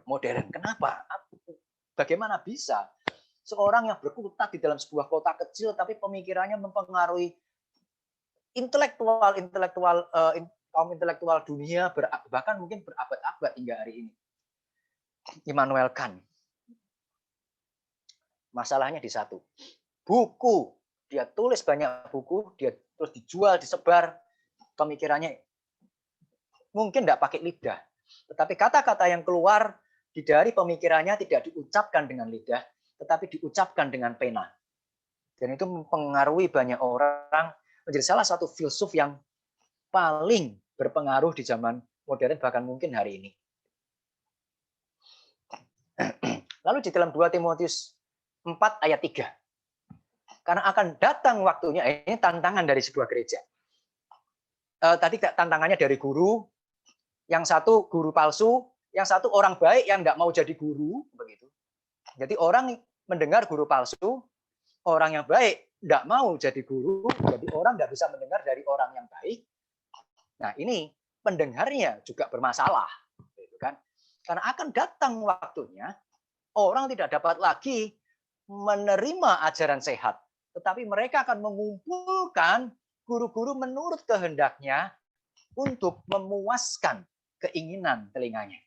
modern. Kenapa? Bagaimana bisa seorang yang berkutat di dalam sebuah kota kecil tapi pemikirannya mempengaruhi kaum intelektual dunia bahkan mungkin berabad-abad hingga hari ini. Immanuel Kant. Masalahnya di satu. Buku, dia tulis banyak buku, dia terus dijual, disebar, pemikirannya mungkin tidak pakai lidah. Tetapi kata-kata yang keluar dari pemikirannya tidak diucapkan dengan lidah, tetapi diucapkan dengan pena. Dan itu mempengaruhi banyak orang, menjadi salah satu filsuf yang paling berpengaruh di zaman modern, bahkan mungkin hari ini. Lalu di dalam 2 Timotius 4 ayat 3. Karena akan datang waktunya, ini tantangan dari sebuah gereja. Tadi tantangannya dari guru, yang satu guru palsu, yang satu orang baik yang tidak mau jadi guru, begitu. Jadi orang mendengar guru palsu, orang yang baik tidak mau jadi guru, jadi orang tidak bisa mendengar dari orang yang baik. Nah ini pendengarnya juga bermasalah, gitu kan? Karena akan datang waktunya orang tidak dapat lagi menerima ajaran sehat, tetapi mereka akan mengumpulkan guru-guru menurut kehendaknya untuk memuaskan keinginan telinganya.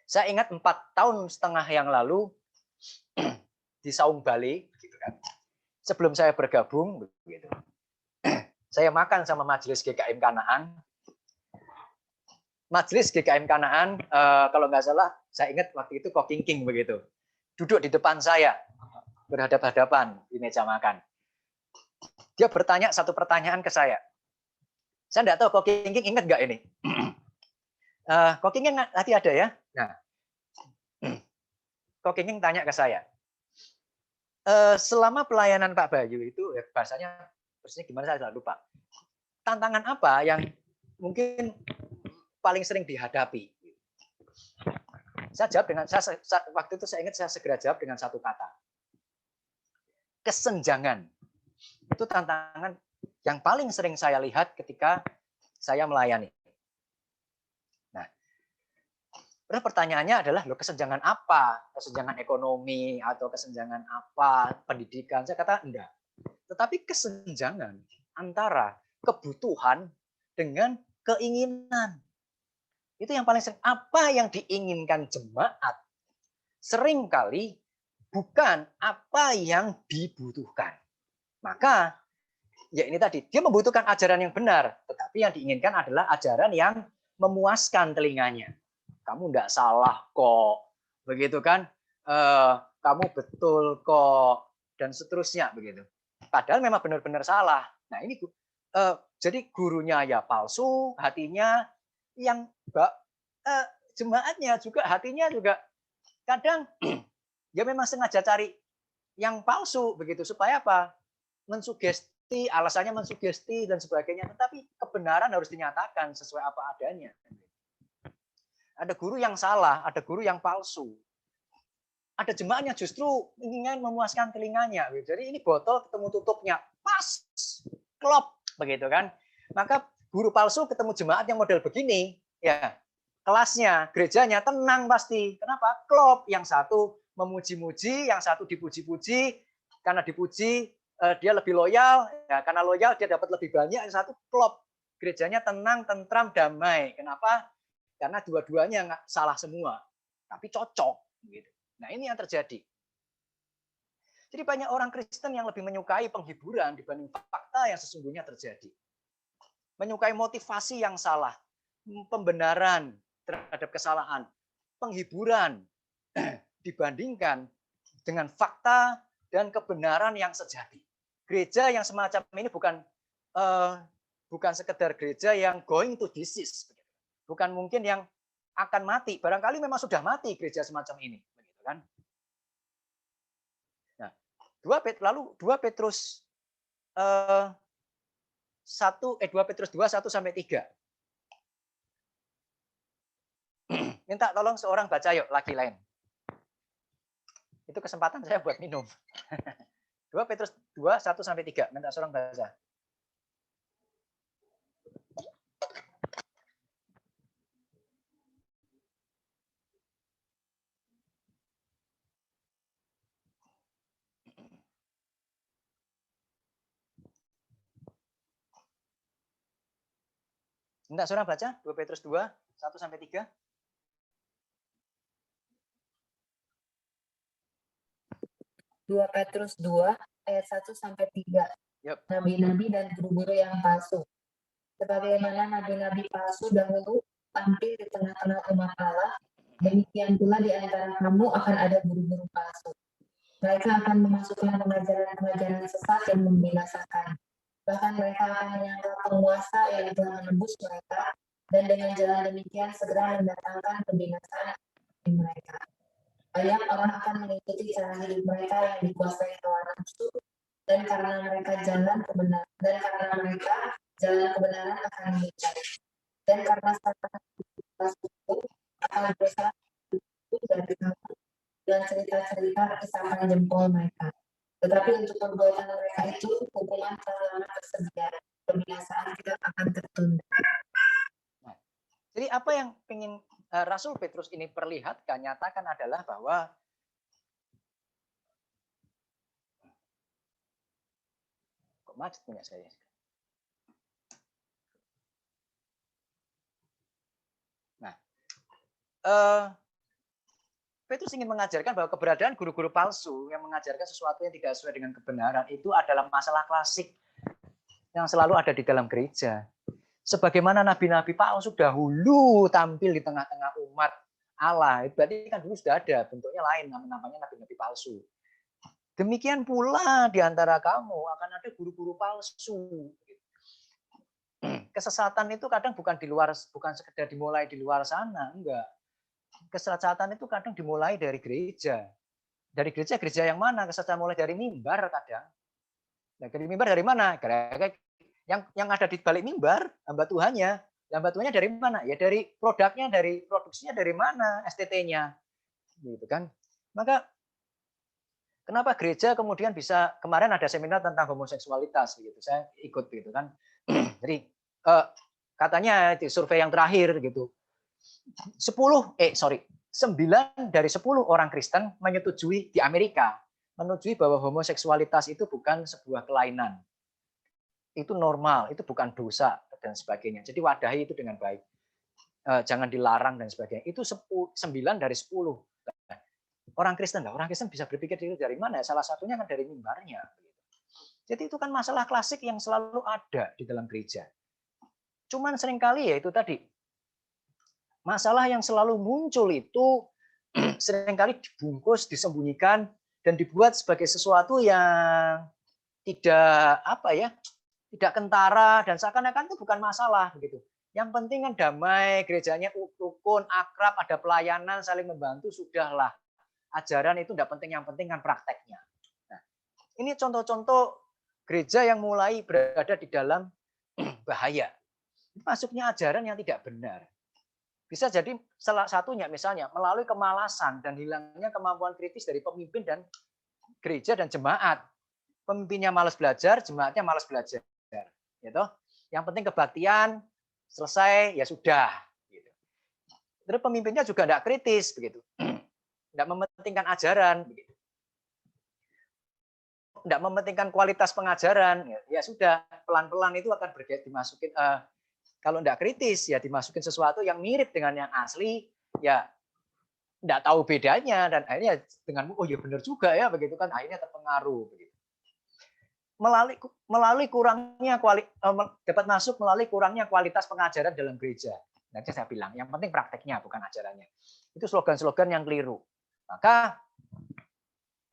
Saya ingat 4,5 tahun yang lalu di Saung Bali, gitu kan. Sebelum saya bergabung, begitu. Saya makan sama Majelis GKM Kanaan. Majelis GKM Kanaan, kalau nggak salah, saya ingat waktu itu Ko King begitu. Duduk di depan saya, berhadapan-hadapan di meja makan. Dia bertanya satu pertanyaan ke saya. Saya nggak tahu Ko King ingat nggak ini. Ko King nanti ada ya. Nah, Ko King tanya ke saya. Selama pelayanan Pak Bayu itu, bahasanya persisnya gimana saya sudah lupa. Tantangan apa yang mungkin paling sering dihadapi? Saya jawab dengan waktu itu saya ingat saya segera jawab dengan satu kata. Kesenjangan. Itu tantangan yang paling sering saya lihat ketika saya melayani. Nah, pertanyaannya adalah, loh, kesenjangan apa? Kesenjangan ekonomi atau kesenjangan apa? Pendidikan? Saya kata enggak. Tetapi kesenjangan antara kebutuhan dengan keinginan. Itu yang paling sering. Apa yang diinginkan jemaat seringkali bukan apa yang dibutuhkan. Maka ya ini tadi, dia membutuhkan ajaran yang benar, tetapi yang diinginkan adalah ajaran yang memuaskan telinganya. Kamu enggak salah kok, begitu kan? Kamu betul kok, dan seterusnya begitu. Padahal memang benar-benar salah. Nah ini jadi gurunya ya palsu, hatinya yang jemaatnya juga hatinya juga kadang ya memang sengaja cari yang palsu begitu supaya apa? Mensugesti, alasannya mensugesti dan sebagainya, tetapi kebenaran harus dinyatakan sesuai apa adanya. Ada guru yang salah, ada guru yang palsu. Ada jemaatnya justru ingin memuaskan telinganya. Jadi ini botol ketemu tutupnya, pas, klop, begitu kan? Maka guru palsu ketemu jemaat yang model begini, ya kelasnya, gerejanya tenang pasti. Kenapa? Klop, yang satu memuji-muji, yang satu dipuji-puji, karena dipuji dia lebih loyal, ya, karena loyal dia dapat lebih banyak, yang satu klop. Gerejanya tenang, tentram, damai. Kenapa? Karena dua-duanya nggak salah semua, tapi cocok. Gitu. Nah ini yang terjadi. Jadi banyak orang Kristen yang lebih menyukai penghiburan dibanding fakta yang sesungguhnya terjadi. Menyukai motivasi yang salah, pembenaran terhadap kesalahan, penghiburan dibandingkan dengan fakta dan kebenaran yang sejati. Gereja yang semacam ini bukan sekedar gereja yang going to disease, bukan mungkin yang akan mati. Barangkali memang sudah mati gereja semacam ini, begitu kan? Nah, 2 Petrus 2 Petrus 2 1 sampai 3. Minta tolong seorang baca yuk lagi lain. Itu kesempatan saya buat minum. 2 Petrus 2 1 sampai 3. Minta seorang baca. Minta seorang baca 2 Petrus 2 1 sampai 3. Petrus 2 ayat 1 sampai 3. Yep. Nabi-nabi dan guru-guru yang palsu. Sebagaimana nabi-nabi palsu dahulu tampil di tengah-tengah umat Allah, demikian pula di antara kamu akan ada guru-guru palsu. Mereka akan memasukkan pengajaran-pengajaran sesat yang membinasakan. Bahkan mereka akan menyangkal penguasa yang telah menembus mereka, dan dengan jalan demikian segera mendatangkan kebinasaan mereka. Banyak orang akan mengikuti cara hidup mereka yang dikuasai hawa nafsu, dan karena mereka jalan kebenaran akan dicari. Dan karena Satan itu akan berusaha dari kamu dan cerita-cerita isapan jempol mereka. Tetapi untuk perbuatan mereka itu hukuman telah lama tersedia. Kebinasaan kita akan tertunda. Nah, jadi apa yang ingin Rasul Petrus ini perlihatkan, nyatakan adalah bahwa kok macet punya saya. Nah, Petrus ingin mengajarkan bahwa keberadaan guru-guru palsu yang mengajarkan sesuatu yang tidak sesuai dengan kebenaran itu adalah masalah klasik yang selalu ada di dalam gereja. Sebagaimana nabi-nabi palsu dahulu tampil di tengah-tengah umat Allah, itu berarti kan dulu sudah ada, bentuknya lain, namanya nabi-nabi palsu. Demikian pula di antara kamu akan ada guru-guru palsu. Kesesatan itu kadang bukan sekedar dimulai di luar sana, enggak. Kesesatan itu kadang dimulai dari gereja. Dari gereja yang mana? Kesesatan mulai dari mimbar kadang. Nah, dari mimbar dari mana? Yang ada di balik mimbar, hamba Tuhannya. Hamba Tuhannya dari mana? Ya dari produknya, dari produksinya dari mana? STT-nya. Gitu kan. Maka kenapa gereja kemudian bisa, kemarin ada seminar tentang homoseksualitas gitu. Saya ikut gitu kan. Jadi katanya di survei yang terakhir gitu. 9 dari 10 orang Kristen menyetujui di Amerika, menyetujui bahwa homoseksualitas itu bukan sebuah kelainan. Itu normal, itu bukan dosa dan sebagainya. Jadi wadahi itu dengan baik. Jangan dilarang dan sebagainya. Itu 9 dari 10. Orang Kristen bisa berpikir dari mana? Salah satunya kan dari mimbarnya. Jadi itu kan masalah klasik yang selalu ada di dalam gereja. Cuman seringkali ya itu tadi. Masalah yang selalu muncul itu seringkali dibungkus, disembunyikan, dan dibuat sebagai sesuatu yang tidak tidak kentara dan seakan-akan itu bukan masalah begitu. Yang penting kan damai, gerejanya rukun, akrab, ada pelayanan, saling membantu, sudahlah. Ajaran itu tidak penting, yang penting kan prakteknya. Nah, ini contoh-contoh gereja yang mulai berada di dalam bahaya. Masuknya ajaran yang tidak benar. Bisa jadi salah satunya misalnya melalui kemalasan dan hilangnya kemampuan kritis dari pemimpin dan gereja dan jemaat. Pemimpinnya malas belajar, jemaatnya malas belajar. Gitu. Yang penting kebaktian, selesai, ya sudah. Gitu. Terus pemimpinnya juga tidak kritis, begitu. Tidak mementingkan ajaran, begitu. Tidak mementingkan kualitas pengajaran, ya sudah, pelan-pelan itu akan dimasukin. Kalau tidak kritis, ya dimasukin sesuatu yang mirip dengan yang asli, ya tidak tahu bedanya, dan akhirnya dengan, oh ya benar juga ya, begitu kan, akhirnya terpengaruh. Begitu. Melalui kurangnya dapat masuk melalui kurangnya kualitas pengajaran dalam gereja. Nanti saya bilang, yang penting prakteknya bukan ajarannya. Itu slogan-slogan yang keliru. Maka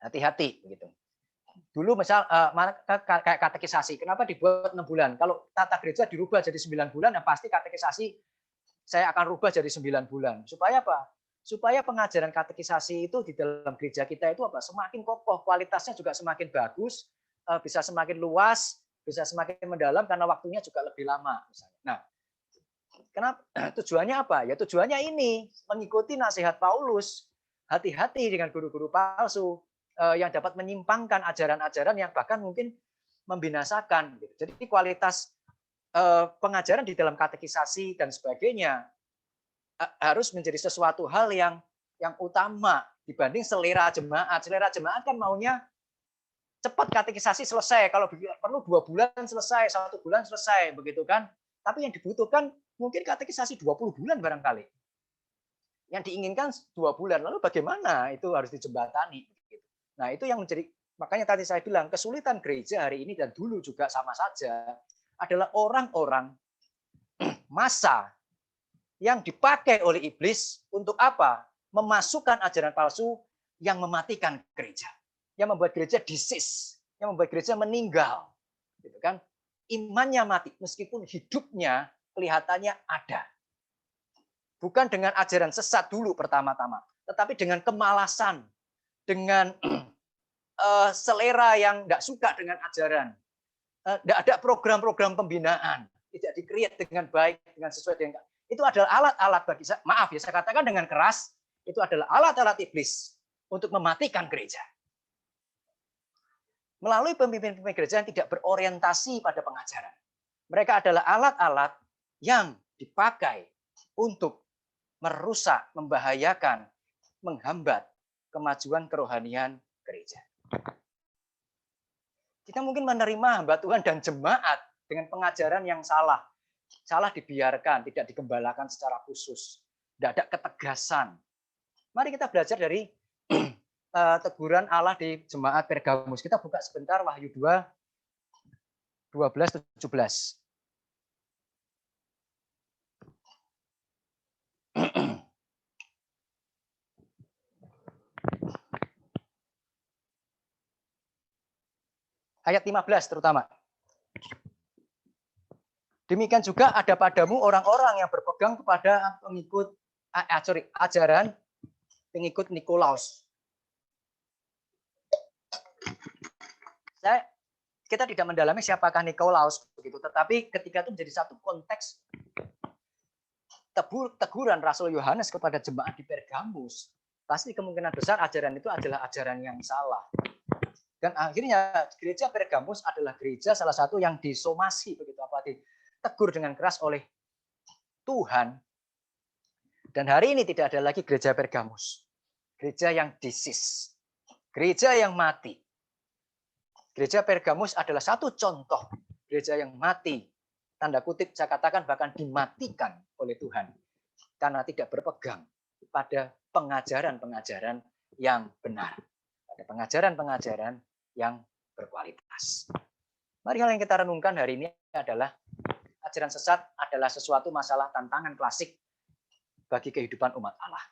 hati-hati gitu. Dulu misal kayak katekisasi, kenapa dibuat 6 bulan? Kalau tata gereja dirubah jadi 9 bulan, ya pasti katekisasi saya akan rubah jadi 9 bulan. Supaya apa? Supaya pengajaran katekisasi itu di dalam gereja kita itu apa? Semakin kokoh, kualitasnya juga semakin bagus, bisa semakin luas, bisa semakin mendalam karena waktunya juga lebih lama misalnya. Nah, kenapa? Tujuannya apa? Ya tujuannya ini, mengikuti nasihat Paulus. Hati-hati dengan guru-guru palsu yang dapat menyimpangkan ajaran-ajaran yang bahkan mungkin membinasakan. Jadi kualitas pengajaran di dalam katekisasi dan sebagainya harus menjadi sesuatu hal yang utama dibanding selera jemaat. Selera jemaat kan maunya cepat katekisasi selesai, kalau perlu 2 bulan selesai, 1 bulan selesai, begitu kan. Tapi yang dibutuhkan mungkin katekisasi 20 bulan barangkali. Yang diinginkan 2 bulan, lalu bagaimana itu harus dijembatani. Nah itu yang menjadi, makanya tadi saya bilang, kesulitan gereja hari ini dan dulu juga sama saja, adalah orang-orang massa yang dipakai oleh iblis untuk apa? Memasukkan ajaran palsu yang mematikan gereja. Yang membuat gereja disease, yang membuat gereja meninggal, gitu kan? Imannya mati, meskipun hidupnya kelihatannya ada. Bukan dengan ajaran sesat dulu pertama-tama, tetapi dengan kemalasan, dengan selera yang tidak suka dengan ajaran, tidak ada program-program pembinaan, tidak di-create dengan baik, dengan sesuai dengan itu adalah alat-alat bagi saya. Maaf ya, saya katakan dengan keras, itu adalah alat-alat iblis untuk mematikan gereja. Melalui pemimpin-pemimpin gereja yang tidak berorientasi pada pengajaran. Mereka adalah alat-alat yang dipakai untuk merusak, membahayakan, menghambat kemajuan kerohanian gereja. Kita mungkin menerima hamba Tuhan dan jemaat dengan pengajaran yang salah. Salah dibiarkan, tidak digembalakan secara khusus. Tidak ada ketegasan. Mari kita belajar dari teguran Allah di jemaat Pergamus. Kita buka sebentar Wahyu 2, 12, 17. Ayat 15 terutama. Demikian juga ada padamu orang-orang yang berpegang kepada ajaran pengikut Nikolaus. Kita tidak mendalami siapakah Nikolaus begitu, tetapi ketika itu menjadi satu konteks teguran Rasul Yohanes kepada jemaat di Pergamus, pasti kemungkinan besar ajaran itu adalah ajaran yang salah. Dan akhirnya gereja Pergamus adalah gereja salah satu yang disomasi begitu, apa ditegur dengan keras oleh Tuhan. Dan hari ini tidak ada lagi gereja Pergamus, gereja yang disease, gereja yang mati. Gereja Pergamus adalah satu contoh gereja yang mati, tanda kutip saya katakan bahkan dimatikan oleh Tuhan karena tidak berpegang pada pengajaran-pengajaran yang benar, pada pengajaran-pengajaran yang berkualitas. Mari hal yang kita renungkan hari ini adalah ajaran sesat adalah sesuatu masalah tantangan klasik bagi kehidupan umat Allah,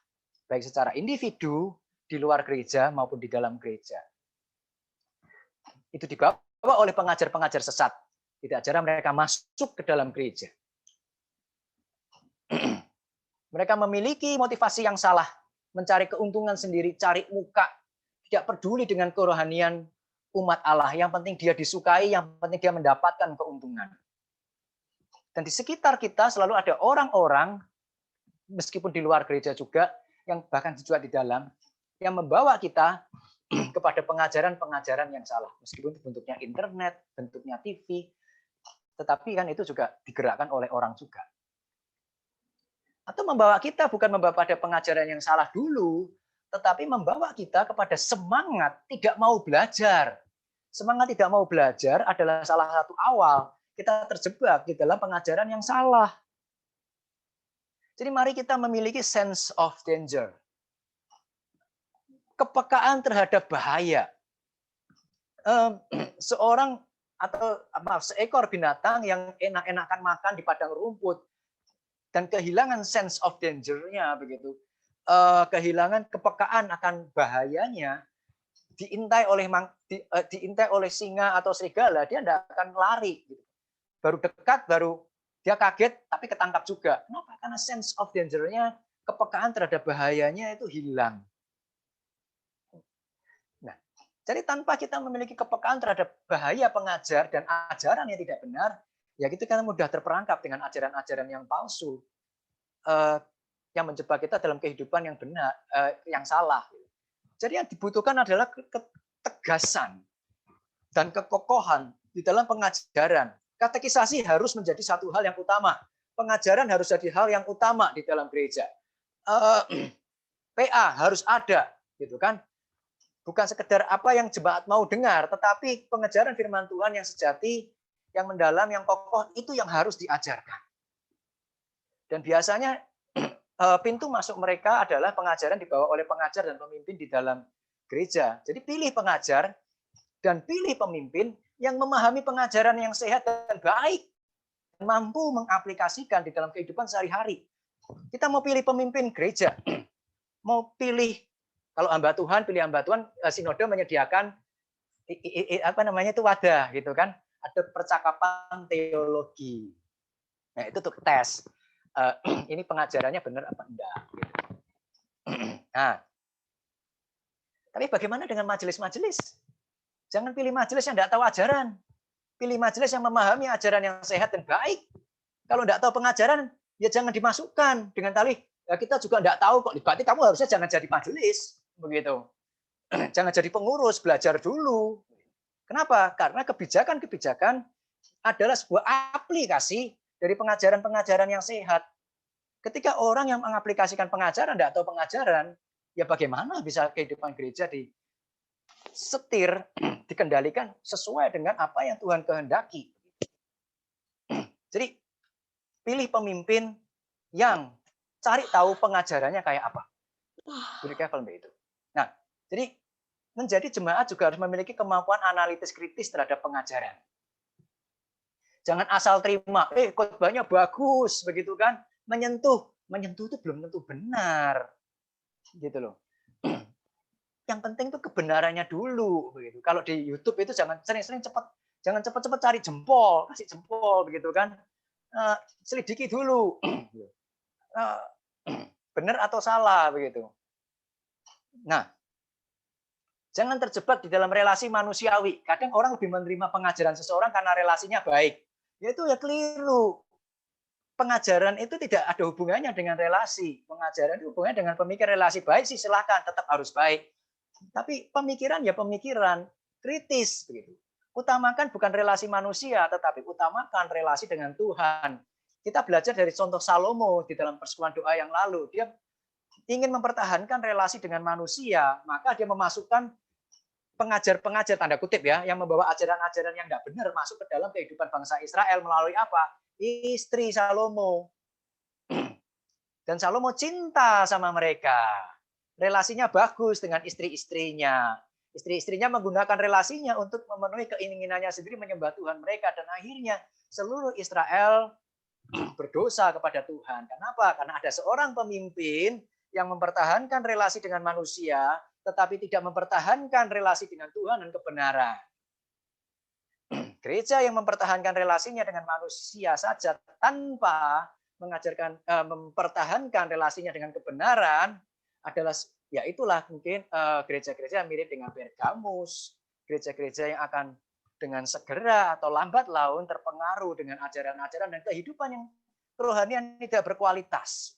baik secara individu di luar gereja maupun di dalam gereja. Itu dibawa oleh pengajar-pengajar sesat. Tidak jarang mereka masuk ke dalam gereja. Mereka memiliki motivasi yang salah, mencari keuntungan sendiri, cari muka, tidak peduli dengan kerohanian umat Allah. Yang penting dia disukai, yang penting dia mendapatkan keuntungan. Dan di sekitar kita selalu ada orang-orang, meskipun di luar gereja juga, yang bahkan juga di dalam, yang membawa kita kepada pengajaran-pengajaran yang salah. Meskipun bentuknya internet, bentuknya TV, tetapi kan itu juga digerakkan oleh orang juga. Atau membawa kita bukan membawa pada pengajaran yang salah dulu, tetapi membawa kita kepada semangat tidak mau belajar. Semangat tidak mau belajar adalah salah satu awal kita terjebak di dalam pengajaran yang salah. Jadi mari kita memiliki sense of danger. Kepekaan terhadap bahaya. Seekor binatang yang enak-enakan makan di padang rumput dan kehilangan sense of danger-nya begitu. Kehilangan kepekaan akan bahayanya, diintai oleh singa atau serigala, dia tidak akan lari. Baru dekat, baru dia kaget, tapi ketangkap juga. Kenapa? Karena sense of danger-nya, kepekaan terhadap bahayanya itu hilang. Nah, jadi tanpa kita memiliki kepekaan terhadap bahaya pengajar dan ajaran yang tidak benar, ya kita kan mudah terperangkap dengan ajaran-ajaran yang palsu, yang menjebak kita dalam kehidupan yang benar, yang salah. Jadi yang dibutuhkan adalah ketegasan dan kekokohan di dalam pengajaran. Katekisasi harus menjadi satu hal yang utama. Pengajaran harus jadi hal yang utama di dalam gereja. PA harus ada, gitu kan? Bukan sekedar apa yang jemaat mau dengar, tetapi pengajaran firman Tuhan yang sejati, yang mendalam, yang kokoh, itu yang harus diajarkan. Dan biasanya pintu masuk mereka adalah pengajaran dibawa oleh pengajar dan pemimpin di dalam gereja. Jadi pilih pengajar dan pilih pemimpin yang memahami pengajaran yang sehat dan baik, mampu mengaplikasikan di dalam kehidupan sehari-hari. Kita mau pilih pemimpin gereja, mau pilih, kalau hamba Tuhan, pilih hamba Tuhan, sinode menyediakan wadah gitu kan, ada percakapan teologi. Nah, itu untuk tes. Ini pengajarannya benar apa enggak. Gitu. Nah, tapi bagaimana dengan majelis-majelis? Jangan pilih majelis yang tidak tahu ajaran. Pilih majelis yang memahami ajaran yang sehat dan baik. Kalau tidak tahu pengajaran, ya jangan dimasukkan dengan tali. Ya kita juga tidak tahu kok. Berarti kamu harusnya jangan jadi majelis, begitu. Jangan jadi pengurus, belajar dulu. Kenapa? Karena kebijakan-kebijakan adalah sebuah aplikasi dari pengajaran-pengajaran yang sehat. Ketika orang yang mengaplikasikan pengajaran tidak tahu pengajaran, ya bagaimana bisa kehidupan gereja disetir, dikendalikan sesuai dengan apa yang Tuhan kehendaki. Jadi pilih pemimpin yang cari tahu pengajarannya kayak apa. Itu. Nah, jadi menjadi jemaat juga harus memiliki kemampuan analitis kritis terhadap pengajaran. Jangan asal terima, khotbahnya bagus, begitu kan? Menyentuh itu belum tentu benar, gitu loh. Yang penting itu kebenarannya dulu, begitu. Kalau di YouTube itu jangan cepat cari jempol, kasih jempol, begitu kan? Selidiki dulu, benar atau salah, begitu. Nah, jangan terjebak di dalam relasi manusiawi. Kadang orang lebih menerima pengajaran seseorang karena relasinya baik. Yaitu ya keliru. Pengajaran itu tidak ada hubungannya dengan relasi. Pengajaran itu hubungannya dengan pemikiran. Relasi baik sih silakan, tetap harus baik. Tapi pemikiran ya pemikiran kritis begitu. Utamakan bukan relasi manusia, tetapi utamakan relasi dengan Tuhan. Kita belajar dari contoh Salomo di dalam persekutuan doa yang lalu. Dia ingin mempertahankan relasi dengan manusia, maka dia memasukkan pengajar-pengajar tanda kutip ya, yang membawa ajaran-ajaran yang tidak benar masuk ke dalam kehidupan bangsa Israel melalui apa? Istri Salomo. Dan Salomo cinta sama mereka. Relasinya bagus dengan istri-istrinya. Istri-istrinya menggunakan relasinya untuk memenuhi keinginannya sendiri menyembah Tuhan mereka. Dan akhirnya seluruh Israel berdosa kepada Tuhan. Kenapa? Karena ada seorang pemimpin yang mempertahankan relasi dengan manusia, tetapi tidak mempertahankan relasi dengan Tuhan dan kebenaran. Gereja yang mempertahankan relasinya dengan manusia saja tanpa mengajarkan, mempertahankan relasinya dengan kebenaran adalah, ya itulah mungkin gereja-gereja mirip dengan Pergamus, gereja-gereja yang akan dengan segera atau lambat laun terpengaruh dengan ajaran-ajaran dan kehidupan yang kerohanian tidak berkualitas.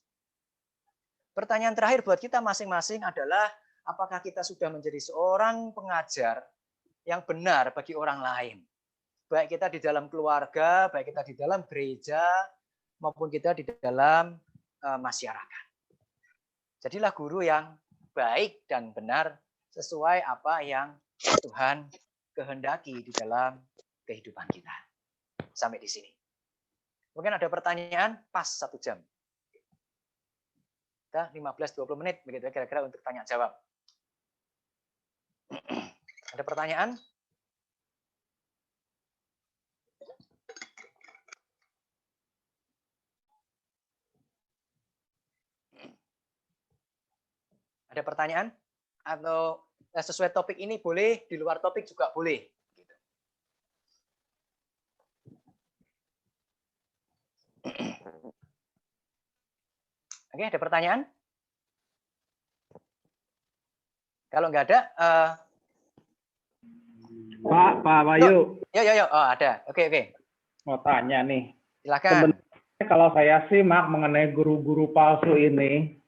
Pertanyaan terakhir buat kita masing-masing adalah, apakah kita sudah menjadi seorang pengajar yang benar bagi orang lain? Baik kita di dalam keluarga, baik kita di dalam gereja, maupun kita di dalam masyarakat. Jadilah guru yang baik dan benar sesuai apa yang Tuhan kehendaki di dalam kehidupan kita. Sampai di sini. Mungkin ada pertanyaan pas 1 jam. Kita 15-20 menit begitu kira-kira untuk tanya jawab. Ada pertanyaan? Ada pertanyaan? Atau sesuai topik ini boleh, di luar topik juga boleh. Gitu. Oke, ada pertanyaan? Kalau nggak ada, Pak Bayu. Ya. Oh, ada. Oke. Mau tanya nih. Silakan. Sebenarnya kalau saya simak mengenai guru-guru palsu ini,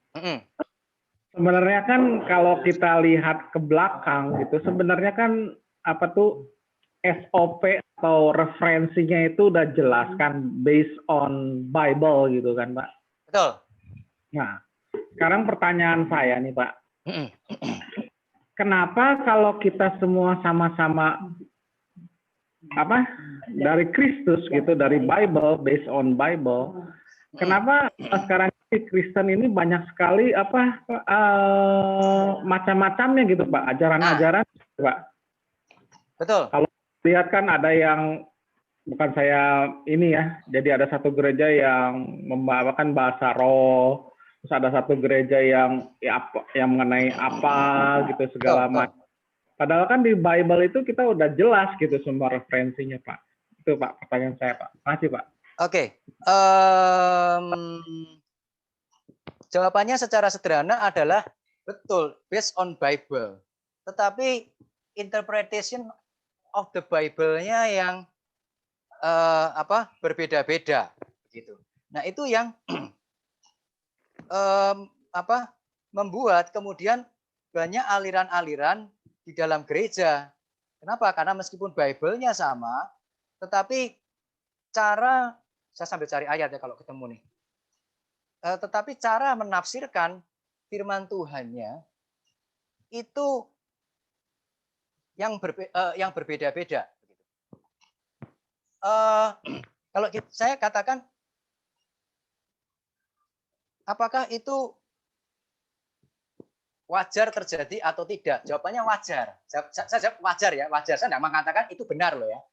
sebenarnya kan kalau kita lihat ke belakang gitu, sebenarnya kan apa tuh SOP atau referensinya itu udah jelas kan, based on Bible gitu kan, Pak. Betul. Nah, sekarang pertanyaan saya nih, Pak. Kenapa kalau kita semua sama-sama dari Kristus gitu, dari Bible, based on Bible, kenapa sekarang Kristen ini banyak sekali macam-macamnya gitu, Pak, ajaran-ajaran, Pak. Betul. Kalau lihat kan ada yang, bukan saya ini ya, jadi ada satu gereja yang membawakan bahasa roh, terus ada satu gereja yang yang mengenai apa gitu segala macam. Padahal kan di Bible itu kita udah jelas gitu semua referensinya, Pak. Itu Pak pertanyaan saya, Pak. Makasih, Pak. Oke. Jawabannya secara sederhana adalah betul, based on Bible. Tetapi interpretation of the Bible-nya yang berbeda-beda gitu. Nah, itu yang membuat kemudian banyak aliran-aliran di dalam gereja. Kenapa? Karena meskipun Bible-nya sama, tetapi cara, saya sambil cari ayat ya kalau ketemu nih. Tetapi cara menafsirkan firman Tuhannya itu yang berbeda-beda. Kalau saya katakan, apakah itu wajar terjadi atau tidak? Jawabannya wajar. Saya jawab wajar ya, wajar. Saya tidak mengatakan itu benar loh ya.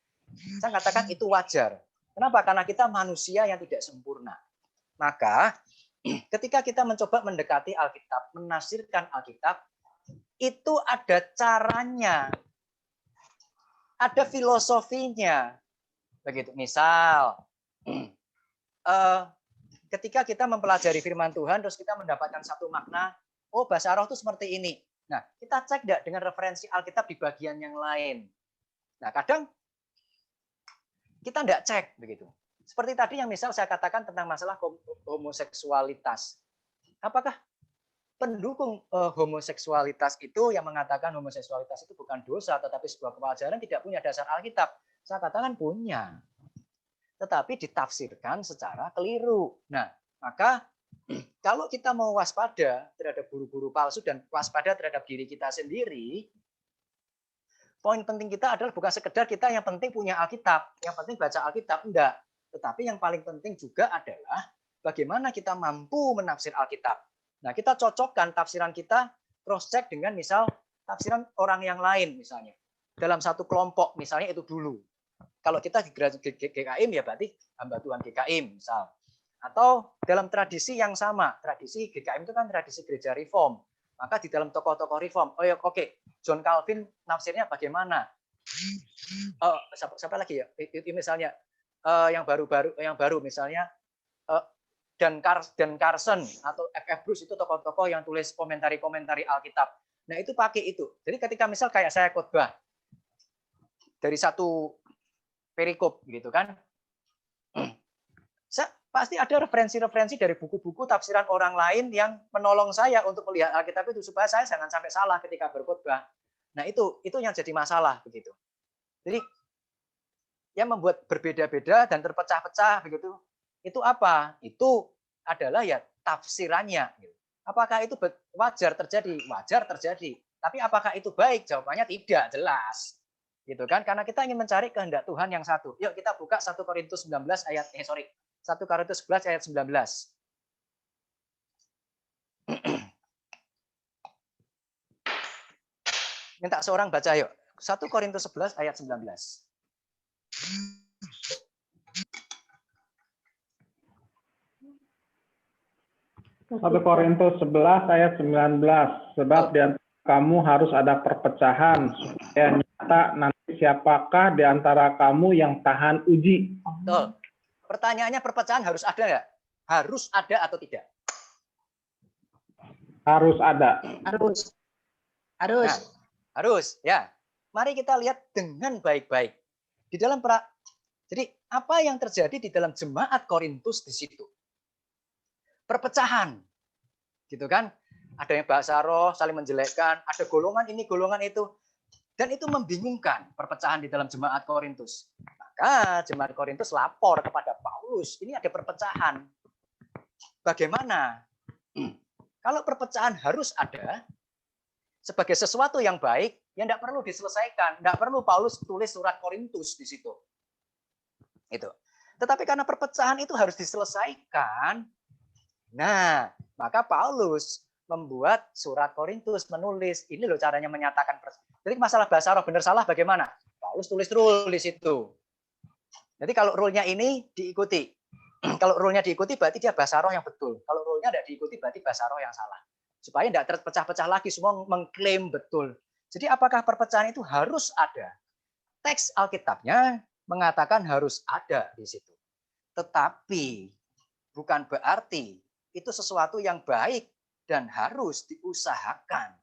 Saya katakan itu wajar. Kenapa? Karena kita manusia yang tidak sempurna. Maka ketika kita mencoba mendekati Alkitab, menafsirkan Alkitab, itu ada caranya, ada filosofinya. Begitu. Misal, ketika kita mempelajari firman Tuhan, terus kita mendapatkan satu makna, oh bahasa roh itu seperti ini. Nah, kita cek enggak dengan referensi Alkitab di bagian yang lain. Nah, kadang kita enggak cek begitu. Seperti tadi yang misal saya katakan tentang masalah homoseksualitas. Apakah pendukung homoseksualitas itu yang mengatakan homoseksualitas itu bukan dosa tetapi sebuah kewajaran tidak punya dasar Alkitab? Saya katakan punya. Tetapi ditafsirkan secara keliru. Nah, maka kalau kita mau waspada terhadap guru-guru palsu dan waspada terhadap diri kita sendiri, poin penting kita adalah bukan sekedar kita yang penting punya Alkitab, yang penting baca Alkitab, enggak. Tetapi yang paling penting juga adalah bagaimana kita mampu menafsir Alkitab. Nah, kita cocokkan tafsiran kita, cross-check dengan misal tafsiran orang yang lain misalnya. Dalam satu kelompok misalnya itu dulu. Kalau kita di GKIM ya berarti hamba Tuhan GKIM misal. Atau dalam tradisi yang sama, tradisi GKIM itu kan tradisi gereja reform. Maka di dalam tokoh-tokoh reform, oke, John Calvin nafsirnya bagaimana? Siapa lagi ya? Misalnya yang baru misalnya Dan Carson atau F.F. Bruce itu tokoh-tokoh yang tulis komentari-komentari Alkitab. Nah, itu pakai itu. Jadi ketika misal kayak saya khotbah dari satu perikop gitu kan, pasti ada referensi-referensi dari buku-buku tafsiran orang lain yang menolong saya untuk melihat Alkitab itu supaya saya jangan sampai salah ketika berkhotbah. Nah, itu yang jadi masalah begitu. Jadi yang membuat berbeda-beda dan terpecah-pecah begitu. Itu apa? Itu adalah ya tafsirannya. Apakah itu wajar terjadi? Wajar terjadi. Tapi apakah itu baik? Jawabannya tidak jelas. Gitu kan? Karena kita ingin mencari kehendak Tuhan yang satu. Yuk kita buka 1 Korintus 1 Korintus 11 ayat 19. Minta seorang baca yuk. 1 Korintus 11 ayat 19. 1 Korintus 11 ayat 19. Sebab di antara kamu harus ada perpecahan supaya nyata nanti siapakah di antara kamu yang tahan uji. Betul. Pertanyaannya perpecahan harus ada nggak? Harus ada atau tidak? Harus ada. Harus. Nah, harus ya. Mari kita lihat dengan baik-baik. Di dalam Jadi apa yang terjadi di dalam jemaat Korintus di situ? Perpecahan. Gitu kan? Ada yang bahasa roh, saling menjelekkan, ada golongan ini, golongan itu. Dan itu membingungkan perpecahan di dalam jemaat Korintus. Maka jemaat Korintus lapor kepada Paulus, ini ada perpecahan. Bagaimana? Kalau perpecahan harus ada, sebagai sesuatu yang baik, ya tidak perlu diselesaikan. Tidak perlu Paulus tulis surat Korintus di situ. Itu. Tetapi karena perpecahan itu harus diselesaikan, nah, maka Paulus membuat surat Korintus, menulis, ini loh caranya menyatakan. Jadi masalah bahasa roh benar salah bagaimana? Paulus tulis rule di situ. Jadi kalau rule-nya ini diikuti. Kalau rule-nya diikuti berarti dia bahasa roh yang betul. Kalau rule-nya tidak diikuti berarti bahasa roh yang salah. Supaya tidak terpecah-pecah lagi, semua mengklaim betul. Jadi apakah perpecahan itu harus ada? Teks Alkitabnya mengatakan harus ada di situ. Tetapi bukan berarti itu sesuatu yang baik dan harus diusahakan.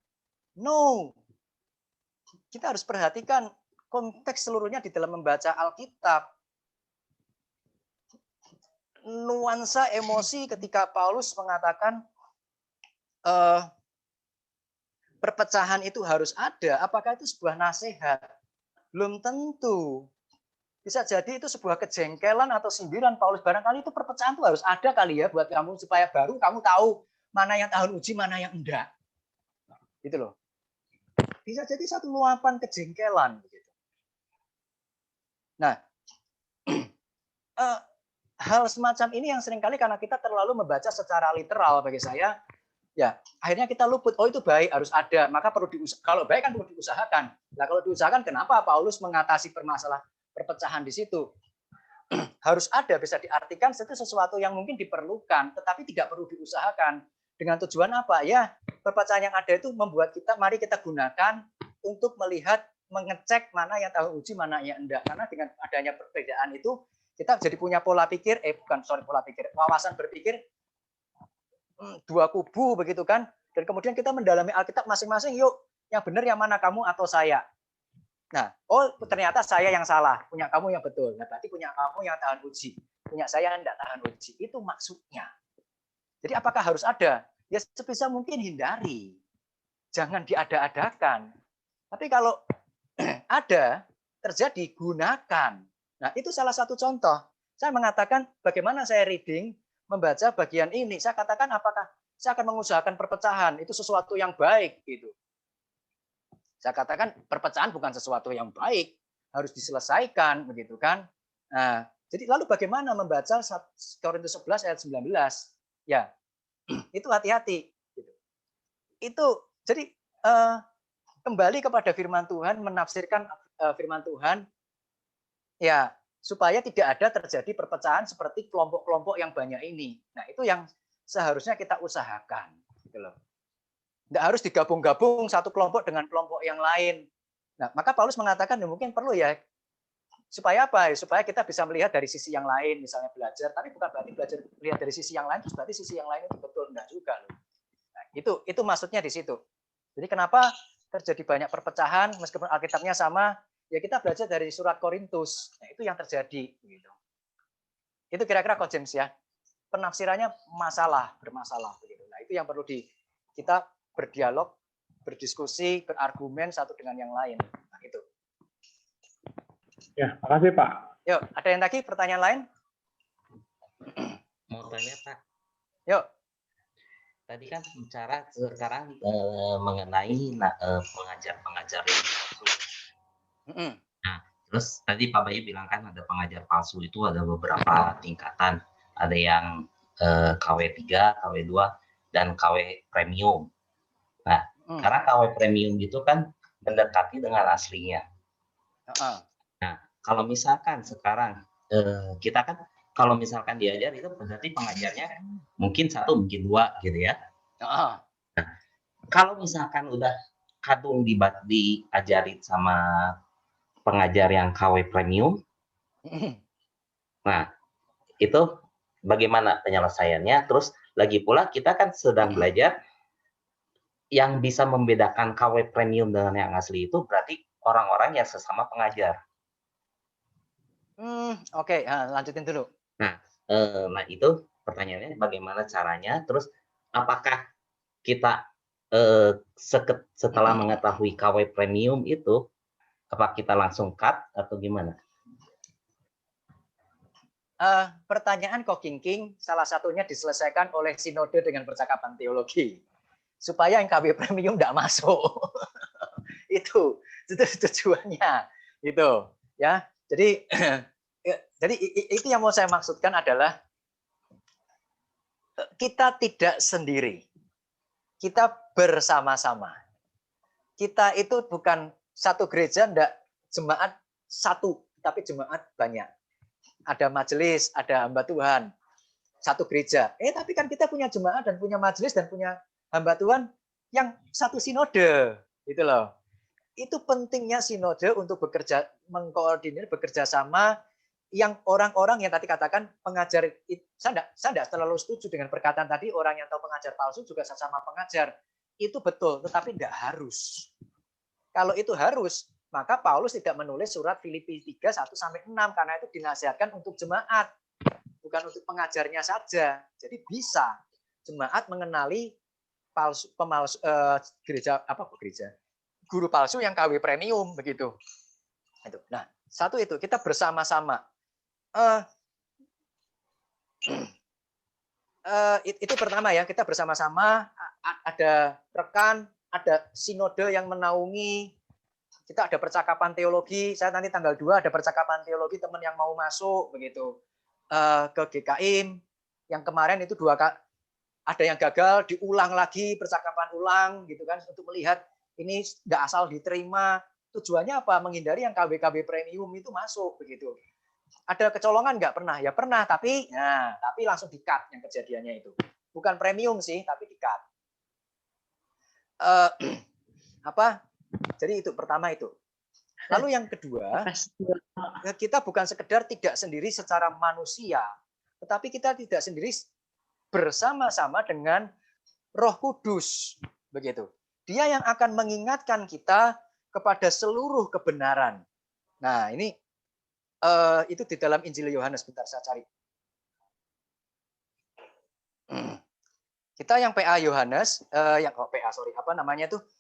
No. Kita harus perhatikan konteks seluruhnya di dalam membaca Alkitab. Nuansa emosi ketika Paulus mengatakan perpecahan itu harus ada. Apakah itu sebuah nasihat? Belum tentu. Bisa jadi itu sebuah kejengkelan atau sindiran Paulus. Barangkali itu perpecahan itu harus ada kali ya buat kamu supaya baru kamu tahu mana yang tahan uji, mana yang enggak. Gitu loh. Bisa jadi satu luapan kejengkelan. Nah, hal semacam ini yang seringkali karena kita terlalu membaca secara literal bagi saya, ya akhirnya kita luput. Oh itu baik, harus ada. Maka perlu kalau baik kan perlu diusahakan. Nah kalau diusahakan, kenapa Paulus mengatasi permasalahan perpecahan di situ? Harus ada, bisa diartikan itu sesuatu yang mungkin diperlukan, tetapi tidak perlu diusahakan. Dengan tujuan apa? Ya, perpecahan yang ada itu membuat kita, mari kita gunakan untuk melihat, mengecek mana yang tahu uji, mana yang enggak. Karena dengan adanya perbedaan itu, kita jadi punya pola pikir, wawasan berpikir dua kubu begitu kan. Dan kemudian kita mendalami Alkitab masing-masing, yuk, yang benar yang mana, kamu atau saya? Nah, oh ternyata saya yang salah, punya kamu yang betul. Nah, berarti punya kamu yang tahan uji, punya saya yang tidak tahan uji. Itu maksudnya. Jadi apakah harus ada? Ya sebisa mungkin hindari. Jangan diada-adakan. Tapi kalau ada, terjadi, gunakan. Nah, itu salah satu contoh. Saya mengatakan bagaimana saya reading, membaca bagian ini. Saya katakan apakah saya akan mengusahakan perpecahan. Itu sesuatu yang baik. Gitu. Saya katakan perpecahan bukan sesuatu yang baik. Harus diselesaikan. Begitu kan. Nah, jadi lalu bagaimana membaca Korintus 11 ayat 19? Ya, itu hati-hati. Itu jadi kembali kepada firman Tuhan, menafsirkan firman Tuhan, ya supaya tidak ada terjadi perpecahan seperti kelompok-kelompok yang banyak ini. Nah itu yang seharusnya kita usahakan. Gitu loh. Tidak harus digabung-gabung satu kelompok dengan kelompok yang lain. Nah maka Paulus mengatakan mungkin perlu ya Supaya apa? Supaya kita bisa melihat dari sisi yang lain, misalnya belajar, tapi bukan berarti belajar lihat dari sisi yang lain, terus berarti sisi yang lain itu betul, enggak juga loh. Nah, itu maksudnya di situ. Jadi kenapa terjadi banyak perpecahan meskipun Alkitabnya sama, ya kita belajar dari surat Korintus. Nah, itu yang terjadi gitu. Itu kira-kira Coach James ya. Penafsirannya bermasalah begitu. Nah, itu yang perlu kita berdialog, berdiskusi, berargumen satu dengan yang lain. Nah, itu. Ya, makasih Pak. Yuk, ada yang lagi pertanyaan lain? Mau tanya Pak. Yuk. Tadi kan bicara sekarang mengenai pengajar-pengajar yang palsu. Nah, terus tadi Pak Bayu bilang kan ada pengajar palsu itu ada beberapa tingkatan. Ada yang KW3, KW2, dan KW premium. Nah, karena KW premium itu kan mendekati dengan aslinya. Nah, kalau misalkan sekarang kita kan kalau misalkan diajar itu berarti pengajarnya mungkin 1, mungkin 2 gitu ya. Nah, kalau misalkan udah kadung diajarin sama pengajar yang KW premium, nah itu bagaimana penyelesaiannya? Terus lagi pula kita kan sedang belajar yang bisa membedakan KW premium dengan yang asli itu berarti orang-orang yang sesama pengajar. Oke, lanjutin dulu. Nah, itu pertanyaannya bagaimana caranya? Terus apakah kita setelah mengetahui KW premium itu, apa kita langsung cut atau gimana? Pertanyaan Ko King, salah satunya diselesaikan oleh sinode dengan percakapan teologi. Supaya yang KW premium tidak masuk. itu tujuannya. Itu, ya. Jadi itu yang mau saya maksudkan adalah kita tidak sendiri. Kita bersama-sama. Kita itu bukan satu gereja, enggak jemaat satu, tapi jemaat banyak. Ada majelis, ada hamba Tuhan. Satu gereja. Tapi kan kita punya jemaat dan punya majelis dan punya hamba Tuhan yang satu sinode. Gitu loh. Itu pentingnya sinode untuk bekerja, mengkoordinir, bekerja sama yang orang-orang yang tadi katakan pengajar. Saya tidak terlalu setuju dengan perkataan tadi, orang yang tahu pengajar palsu juga sama pengajar. Itu betul, tetapi tidak harus. Kalau itu harus, maka Paulus tidak menulis surat Filipi 3:1-6 karena itu dinasihatkan untuk jemaat, bukan untuk pengajarnya saja. Jadi bisa jemaat mengenali guru palsu yang KW premium begitu. Itu. Nah, satu itu kita bersama-sama. Itu pertama ya, kita bersama-sama, ada rekan, ada sinode yang menaungi, kita ada percakapan teologi. Saya nanti tanggal 2 ada percakapan teologi, teman yang mau masuk begitu ke GKIM. Yang kemarin itu 2 kali ada yang gagal, diulang lagi percakapan ulang gitu kan, untuk melihat ini tidak asal diterima. Tujuannya apa? Menghindari yang KW premium itu masuk begitu. Ada kecolongan nggak? Pernah ya, pernah, tapi langsung di-cut yang kejadiannya itu. Bukan premium sih, tapi di-cut. Jadi itu pertama itu. Lalu yang kedua, kita bukan sekedar tidak sendiri secara manusia, tetapi kita tidak sendiri bersama-sama dengan Roh Kudus, begitu. Dia yang akan mengingatkan kita kepada seluruh kebenaran. Nah, ini itu di dalam Injil Yohanes. Bentar saya cari. Kita yang PA Yohanes,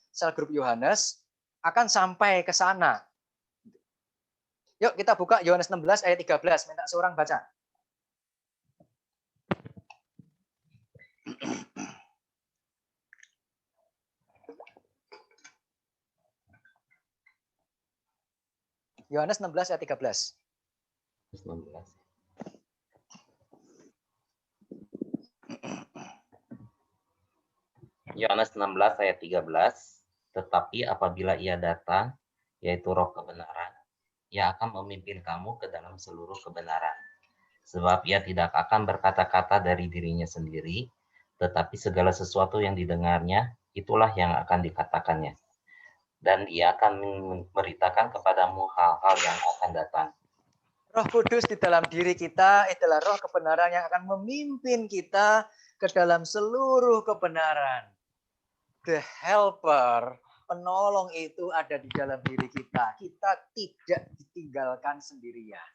sel grup Yohanes akan sampai ke sana. Yuk kita buka Yohanes 16 ayat 13. Minta seorang baca. Yohanes 16 ayat 13. Yohanes 16 ayat 13. Tetapi apabila ia datang, yaitu Roh kebenaran, ia akan memimpin kamu ke dalam seluruh kebenaran. Sebab ia tidak akan berkata-kata dari dirinya sendiri, tetapi segala sesuatu yang didengarnya, itulah yang akan dikatakannya. Dan ia akan memberitakan kepadamu hal-hal yang akan datang. Roh Kudus di dalam diri kita adalah roh kebenaran yang akan memimpin kita ke dalam seluruh kebenaran. The helper, penolong itu ada di dalam diri kita. Kita tidak ditinggalkan sendirian.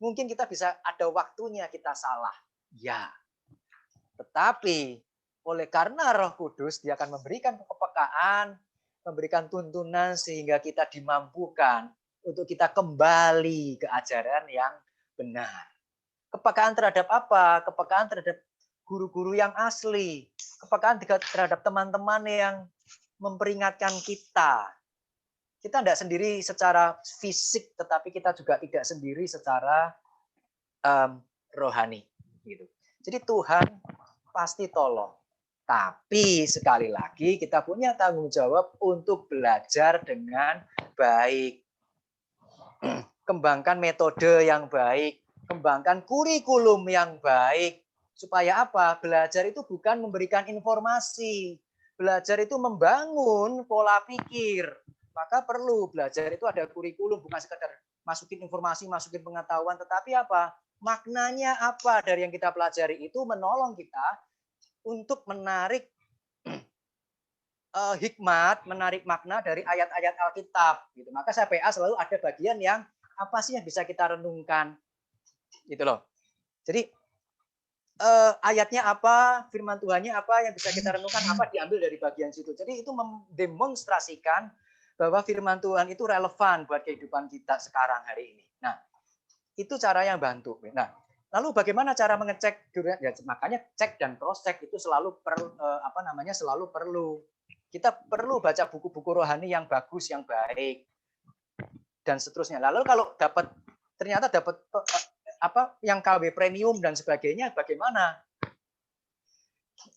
Mungkin kita bisa ada waktunya kita salah. Ya. Tetapi oleh karena Roh Kudus, dia akan memberikan kepekaan, memberikan tuntunan sehingga kita dimampukan untuk kita kembali ke ajaran yang benar. Kepekaan terhadap apa? Kepekaan terhadap guru-guru yang asli. Kepekaan terhadap teman-teman yang memperingatkan kita. Kita tidak sendiri secara fisik, tetapi kita juga tidak sendiri secara rohani. Gitu. Jadi Tuhan pasti tolong. Tapi sekali lagi kita punya tanggung jawab untuk belajar dengan baik. Kembangkan metode yang baik, kembangkan kurikulum yang baik. Supaya apa? Belajar itu bukan memberikan informasi. Belajar itu membangun pola pikir. Maka perlu belajar itu ada kurikulum, bukan sekedar masukin informasi, masukin pengetahuan, tetapi apa? Maknanya apa dari yang kita pelajari itu menolong kita untuk menarik hikmat, menarik makna dari ayat-ayat Alkitab. Gitu. Maka PA selalu ada bagian yang apa sih yang bisa kita renungkan, gitu loh. Jadi ayatnya apa, firman Tuhannya apa yang bisa kita renungkan, apa diambil dari bagian situ. Jadi itu mendemonstrasikan bahwa firman Tuhan itu relevan buat kehidupan kita sekarang hari ini. Nah, itu cara yang bantu. Nah, lalu bagaimana cara mengecek? Ya, makanya cek dan cross check itu selalu selalu perlu. Kita perlu baca buku-buku rohani yang bagus, yang baik, dan seterusnya. Lalu kalau ternyata dapat yang KW premium dan sebagainya, bagaimana?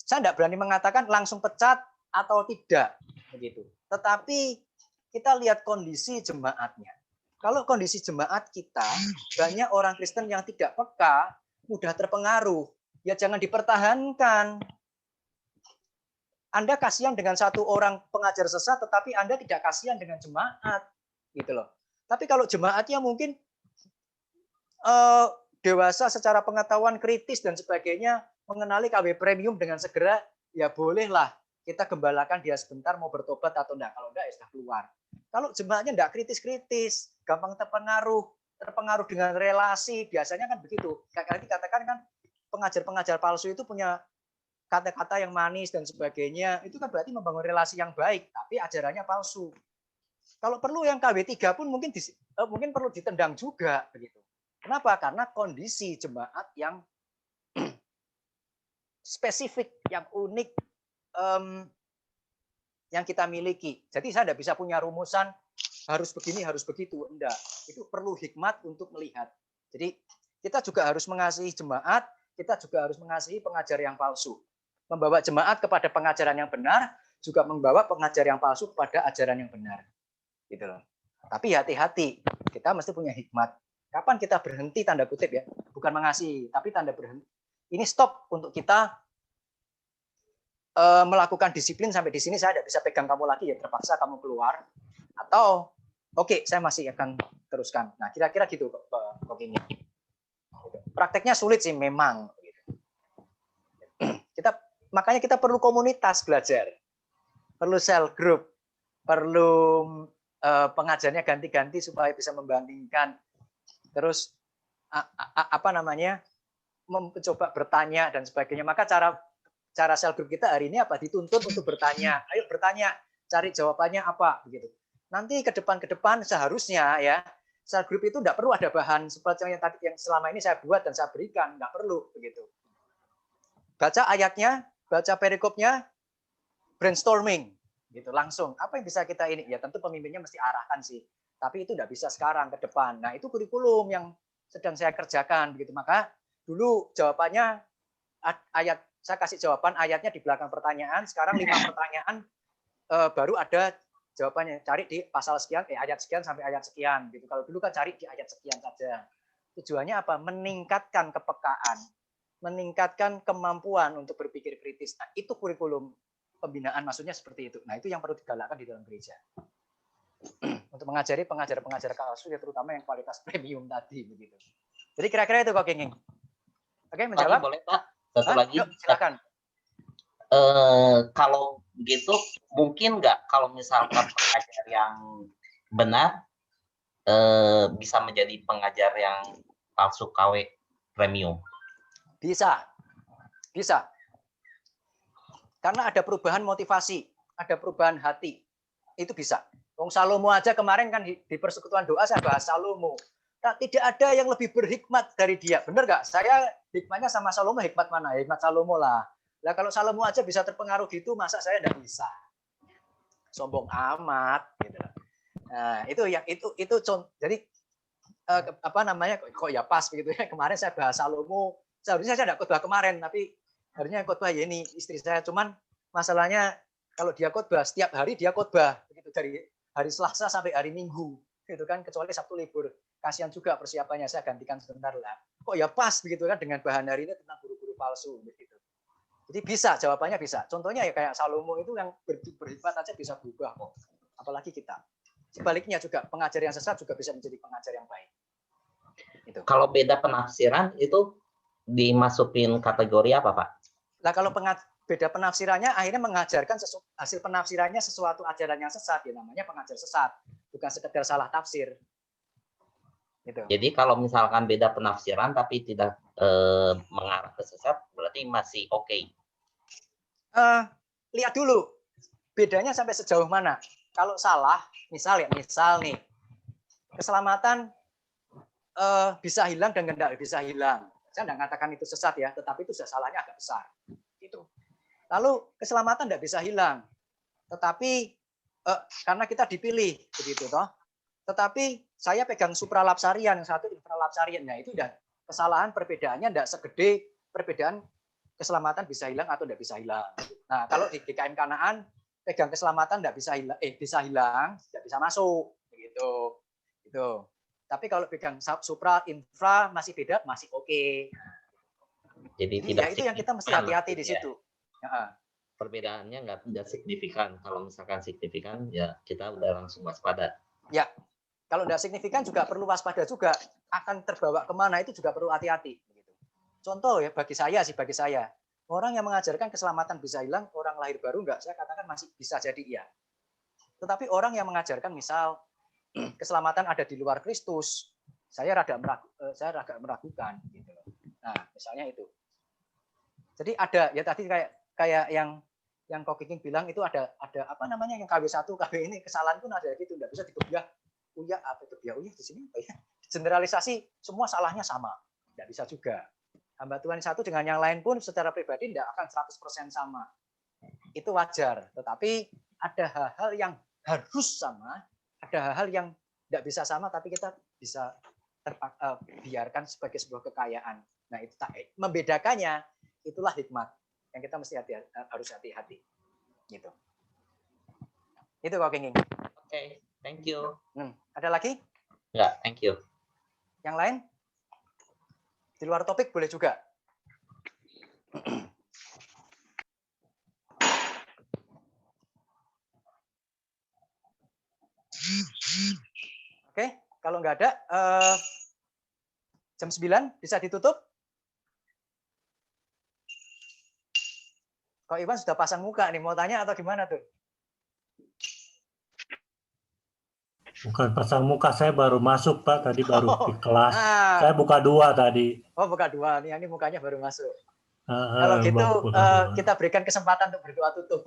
Saya tidak berani mengatakan langsung pecat atau tidak, begitu. Tetapi kita lihat kondisi jemaatnya. Kalau kondisi jemaat kita banyak orang Kristen yang tidak peka, mudah terpengaruh, ya jangan dipertahankan. Anda kasihan dengan satu orang pengajar sesat, tetapi Anda tidak kasihan dengan jemaat, gitu loh. Tapi kalau jemaatnya mungkin dewasa secara pengetahuan kritis dan sebagainya, mengenali KW premium dengan segera, ya bolehlah kita gembalakan dia sebentar mau bertobat atau enggak. Kalau enggak, ya sudah keluar. Kalau jemaatnya enggak kritis-kritis, gampang terpengaruh dengan relasi, biasanya kan begitu. Kayak dikatakan kan pengajar-pengajar palsu itu punya kata-kata yang manis dan sebagainya, itu kan berarti membangun relasi yang baik, tapi ajarannya palsu. Kalau perlu yang KW3 pun mungkin perlu ditendang juga begitu. Kenapa? Karena kondisi jemaat yang spesifik, yang unik, yang kita miliki. Jadi saya tidak bisa punya rumusan harus begini, harus begitu. Enggak. Itu perlu hikmat untuk melihat. Jadi kita juga harus mengasihi jemaat, kita juga harus mengasihi pengajar yang palsu. Membawa jemaat kepada pengajaran yang benar, juga membawa pengajar yang palsu kepada ajaran yang benar. Gitu loh. Tapi hati-hati, kita mesti punya hikmat. Kapan kita berhenti, tanda kutip ya, bukan mengasihi, tapi tanda berhenti. Ini stop untuk kita melakukan disiplin sampai di sini, saya tidak bisa pegang kamu lagi, ya terpaksa kamu keluar. Atau, oke, saya masih akan teruskan. Nah, kira-kira gitu begini. Prakteknya sulit sih memang. Makanya kita perlu komunitas belajar, perlu cell group, perlu pengajarnya ganti-ganti supaya bisa membandingkan. Terus mencoba bertanya dan sebagainya. Maka cara cell group kita hari ini apa? Dituntut untuk bertanya. Ayo bertanya, cari jawabannya apa begitu. Nanti ke depan seharusnya ya cell group itu tidak perlu ada bahan seperti yang selama ini saya buat dan saya berikan, nggak perlu begitu. Baca ayatnya, baca perikopnya, brainstorming gitu langsung. Apa yang bisa kita ini? Ya tentu pemimpinnya mesti arahkan sih. Tapi itu tidak bisa sekarang ke depan. Nah, itu kurikulum yang sedang saya kerjakan begitu. Maka dulu jawabannya saya kasih jawaban ayatnya di belakang pertanyaan, sekarang 5 pertanyaan baru ada jawabannya. Cari di pasal sekian, ayat sekian sampai ayat sekian gitu. Kalau dulu kan cari di ayat sekian saja. Tujuannya apa? Meningkatkan kepekaan, meningkatkan kemampuan untuk berpikir kritis. Nah, itu kurikulum pembinaan, maksudnya seperti itu. Nah, itu yang perlu digalakkan di dalam gereja. untuk mengajari pengajar-pengajar palsu ya, terutama yang kualitas premium tadi begitu. Jadi kira-kira itu kok King. Oke, menjawab? Boleh Pak? Satu lagi. Yuk, silakan. Kalau begitu mungkin nggak kalau misalkan pengajar yang benar bisa menjadi pengajar yang palsu KW premium? Bisa. Karena ada perubahan motivasi, ada perubahan hati. Itu bisa. Wong Salomo aja kemarin kan di persekutuan doa saya bahas Salomo. Nah, tidak ada yang lebih berhikmat dari dia. Benar nggak? Saya hikmatnya sama Salomo, hikmat mana? Hikmat Salomo lah. Lah kalau Salomo aja bisa terpengaruh gitu, masa saya nggak bisa? Sombong amat. Gitu. Nah, itu contoh. Jadi apa namanya? Kok ya pas begitu ya. Kemarin saya bahas Salomo. Seharusnya saya tidak khotbah kemarin, tapi harusnya khotbah Yeni istri saya. Cuman masalahnya kalau dia khotbah setiap hari dia khotbah begitu dari hari Selasa sampai hari Minggu, gitu kan, kecuali Sabtu libur. Kasihan juga persiapannya, saya gantikan sebentar lah. Kok ya pas begitu kan dengan bahan hari ini tentang guru-guru palsu begitu. Jadi bisa, jawabannya bisa. Contohnya ya kayak Salomo itu yang berhikmat aja bisa berubah kok. Apalagi kita. Sebaliknya juga pengajar yang sesat juga bisa menjadi pengajar yang baik. Itu. Kalau beda penafsiran itu dimasukin kategori apa, Pak? Nah, kalau beda penafsirannya akhirnya mengajarkan hasil penafsirannya sesuatu ajaran yang sesat, ya namanya pengajar sesat, bukan sekedar salah tafsir. Gitu. Jadi kalau misalkan beda penafsiran tapi tidak mengarah ke sesat, berarti masih oke. Lihat dulu bedanya sampai sejauh mana. Kalau salah, misal nih, keselamatan bisa hilang dan tidak bisa hilang. Saya tidak mengatakan itu sesat ya, tetapi itu sudah salahnya agak besar. Gitu. Lalu keselamatan tidak bisa hilang, tetapi karena kita dipilih begitu toh. Tetapi saya pegang supralapsarian, yang satu infralapsarian. Nah itu udah kesalahan perbedaannya tidak segede perbedaan keselamatan bisa hilang atau tidak bisa hilang. Nah kalau di GKM Kanaan pegang keselamatan tidak bisa hilang, bisa hilang, tidak bisa masuk, begitu. Gitu. Tapi kalau pegang supra infra masih beda, masih oke. Jadi ya itu yang kita mesti hati-hati di situ. Ya. Perbedaannya nggak signifikan. Kalau misalkan signifikan, ya kita udah langsung waspada. Ya, kalau nggak signifikan juga perlu waspada juga. Akan terbawa kemana itu juga perlu hati-hati. Contoh ya bagi saya, orang yang mengajarkan keselamatan bisa hilang, orang lahir baru nggak, saya katakan masih bisa jadi iya. Tetapi orang yang mengajarkan misal keselamatan ada di luar Kristus, saya agak meragukan. Gitu. Nah, misalnya itu. Jadi ada ya tadi kayak yang Kok Kiking bilang itu ada apa namanya yang KW1, KW ini kesalahan pun ada gitu, enggak bisa dikebiah uya apa kebiah uya di sini apa ya? Generalisasi semua salahnya sama. Enggak bisa juga. Hamba Tuhan satu dengan yang lain pun secara pribadi enggak akan 100% sama. Itu wajar, tetapi ada hal-hal yang harus sama, ada hal-hal yang enggak bisa sama tapi kita bisa biarkan sebagai sebuah kekayaan. Nah, itu membedakannya itulah hikmat yang kita mesti harus hati-hati. Gitu. Itu Kok Kiking. Oke, thank you. Ada lagi? Enggak, thank you. Yang lain? Di luar topik boleh juga. Oke, kalau nggak ada, jam 9 bisa ditutup. Kok Iwan sudah pasang muka nih, mau tanya atau gimana tuh? Bukan pasang muka, saya baru masuk Pak, tadi baru di kelas. Saya buka 2 tadi. Oh, buka 2, nih ini mukanya baru masuk. Kalau gitu kita berikan kesempatan untuk berdoa tutup.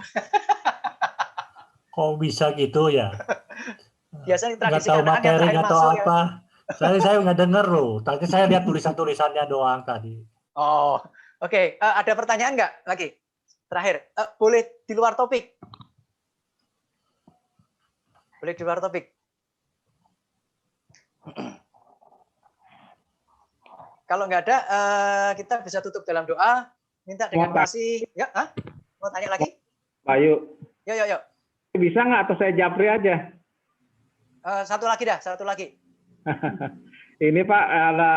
Kok bisa gitu ya? Biasanya nggak tahu materi atau apa. Ya. Saya nggak dengar loh. Tadi saya lihat tulisannya doang tadi. Oh, oke. Ada pertanyaan nggak lagi? Terakhir, boleh di luar topik. Boleh di luar topik. Kalau nggak ada, kita bisa tutup dalam doa. Minta dengan kasih. Ya, mau tanya lagi? Bayu. Yuk. Bisa nggak atau saya japri aja? Satu lagi. Ini Pak, ada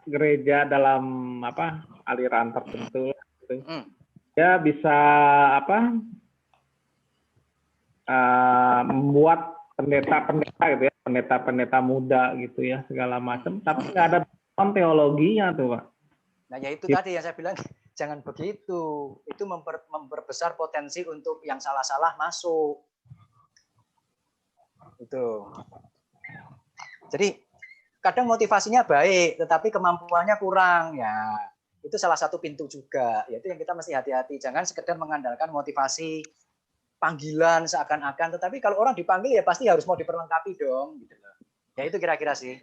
gereja dalam aliran tertentu. Gitu. Dia bisa membuat pendeta-pendeta gitu ya, pendeta-pendeta muda gitu ya, segala macam, tapi nggak ada teologinya tuh, Pak. Nah, ya itu tadi yang saya bilang, jangan begitu. Itu memperbesar potensi untuk yang salah-salah masuk. Itu. Jadi kadang motivasinya baik, tetapi kemampuannya kurang ya. Itu salah satu pintu juga. Yaitu yang kita mesti hati-hati. Jangan sekedar mengandalkan motivasi panggilan seakan-akan, tetapi kalau orang dipanggil ya pasti harus mau diperlengkapi dong. Gitu loh. Ya itu kira-kira sih.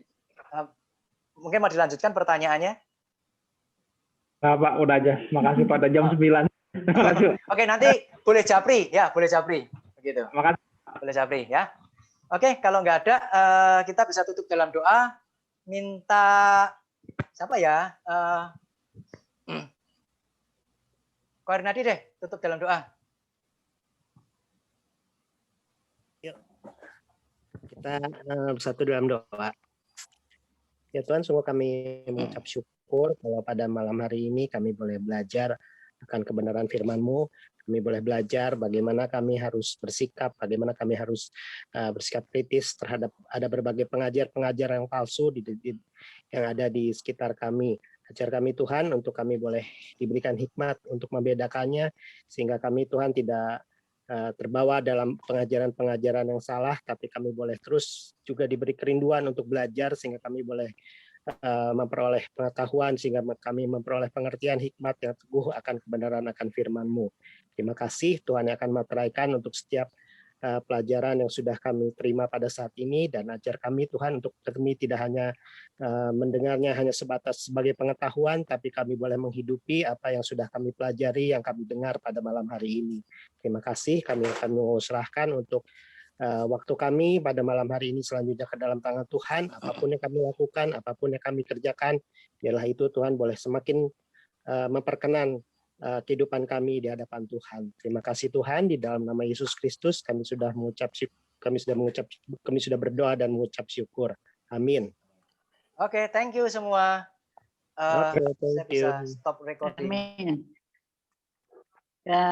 Mungkin mau dilanjutkan pertanyaannya? Nah, Pak, udah aja. Makasih pada jam 9. Oke, nanti boleh japri ya, boleh japri. Begitu. Makasih. Boleh japri ya. Oke, kalau nggak ada, kita bisa tutup dalam doa. Minta siapa ya? Ko Hernadi deh, tutup dalam doa. Yuk, kita bersatu dalam doa. Ya Tuhan, sungguh kami mengucap syukur kalau pada malam hari ini kami boleh belajar akan kebenaran firman-Mu. Kami boleh belajar bagaimana kami harus bersikap, bagaimana kami harus bersikap kritis terhadap ada berbagai pengajar-pengajar yang palsu yang ada di sekitar kami. Ajar kami Tuhan untuk kami boleh diberikan hikmat untuk membedakannya, sehingga kami Tuhan tidak terbawa dalam pengajaran-pengajaran yang salah, tapi kami boleh terus juga diberi kerinduan untuk belajar, sehingga kami boleh memperoleh pengetahuan, sehingga kami memperoleh pengertian hikmat yang teguh akan kebenaran akan firman-Mu. Terima kasih Tuhan yang akan meteraikan untuk setiap pelajaran yang sudah kami terima pada saat ini, dan ajar kami Tuhan untuk kami tidak hanya mendengarnya hanya sebatas sebagai pengetahuan, tapi kami boleh menghidupi apa yang sudah kami pelajari, yang kami dengar pada malam hari ini. Terima kasih, kami akan mengusahakan untuk waktu kami pada malam hari ini selanjutnya ke dalam tangan Tuhan. Apapun yang kami lakukan, apapun yang kami kerjakan, biarlah itu Tuhan boleh semakin memperkenan kehidupan kami di hadapan Tuhan. Terima kasih Tuhan, di dalam nama Yesus Kristus kami sudah berdoa dan mengucap syukur. Amin. Oke, thank you semua. Oke, Saya bisa stop recording. Amin. Ya.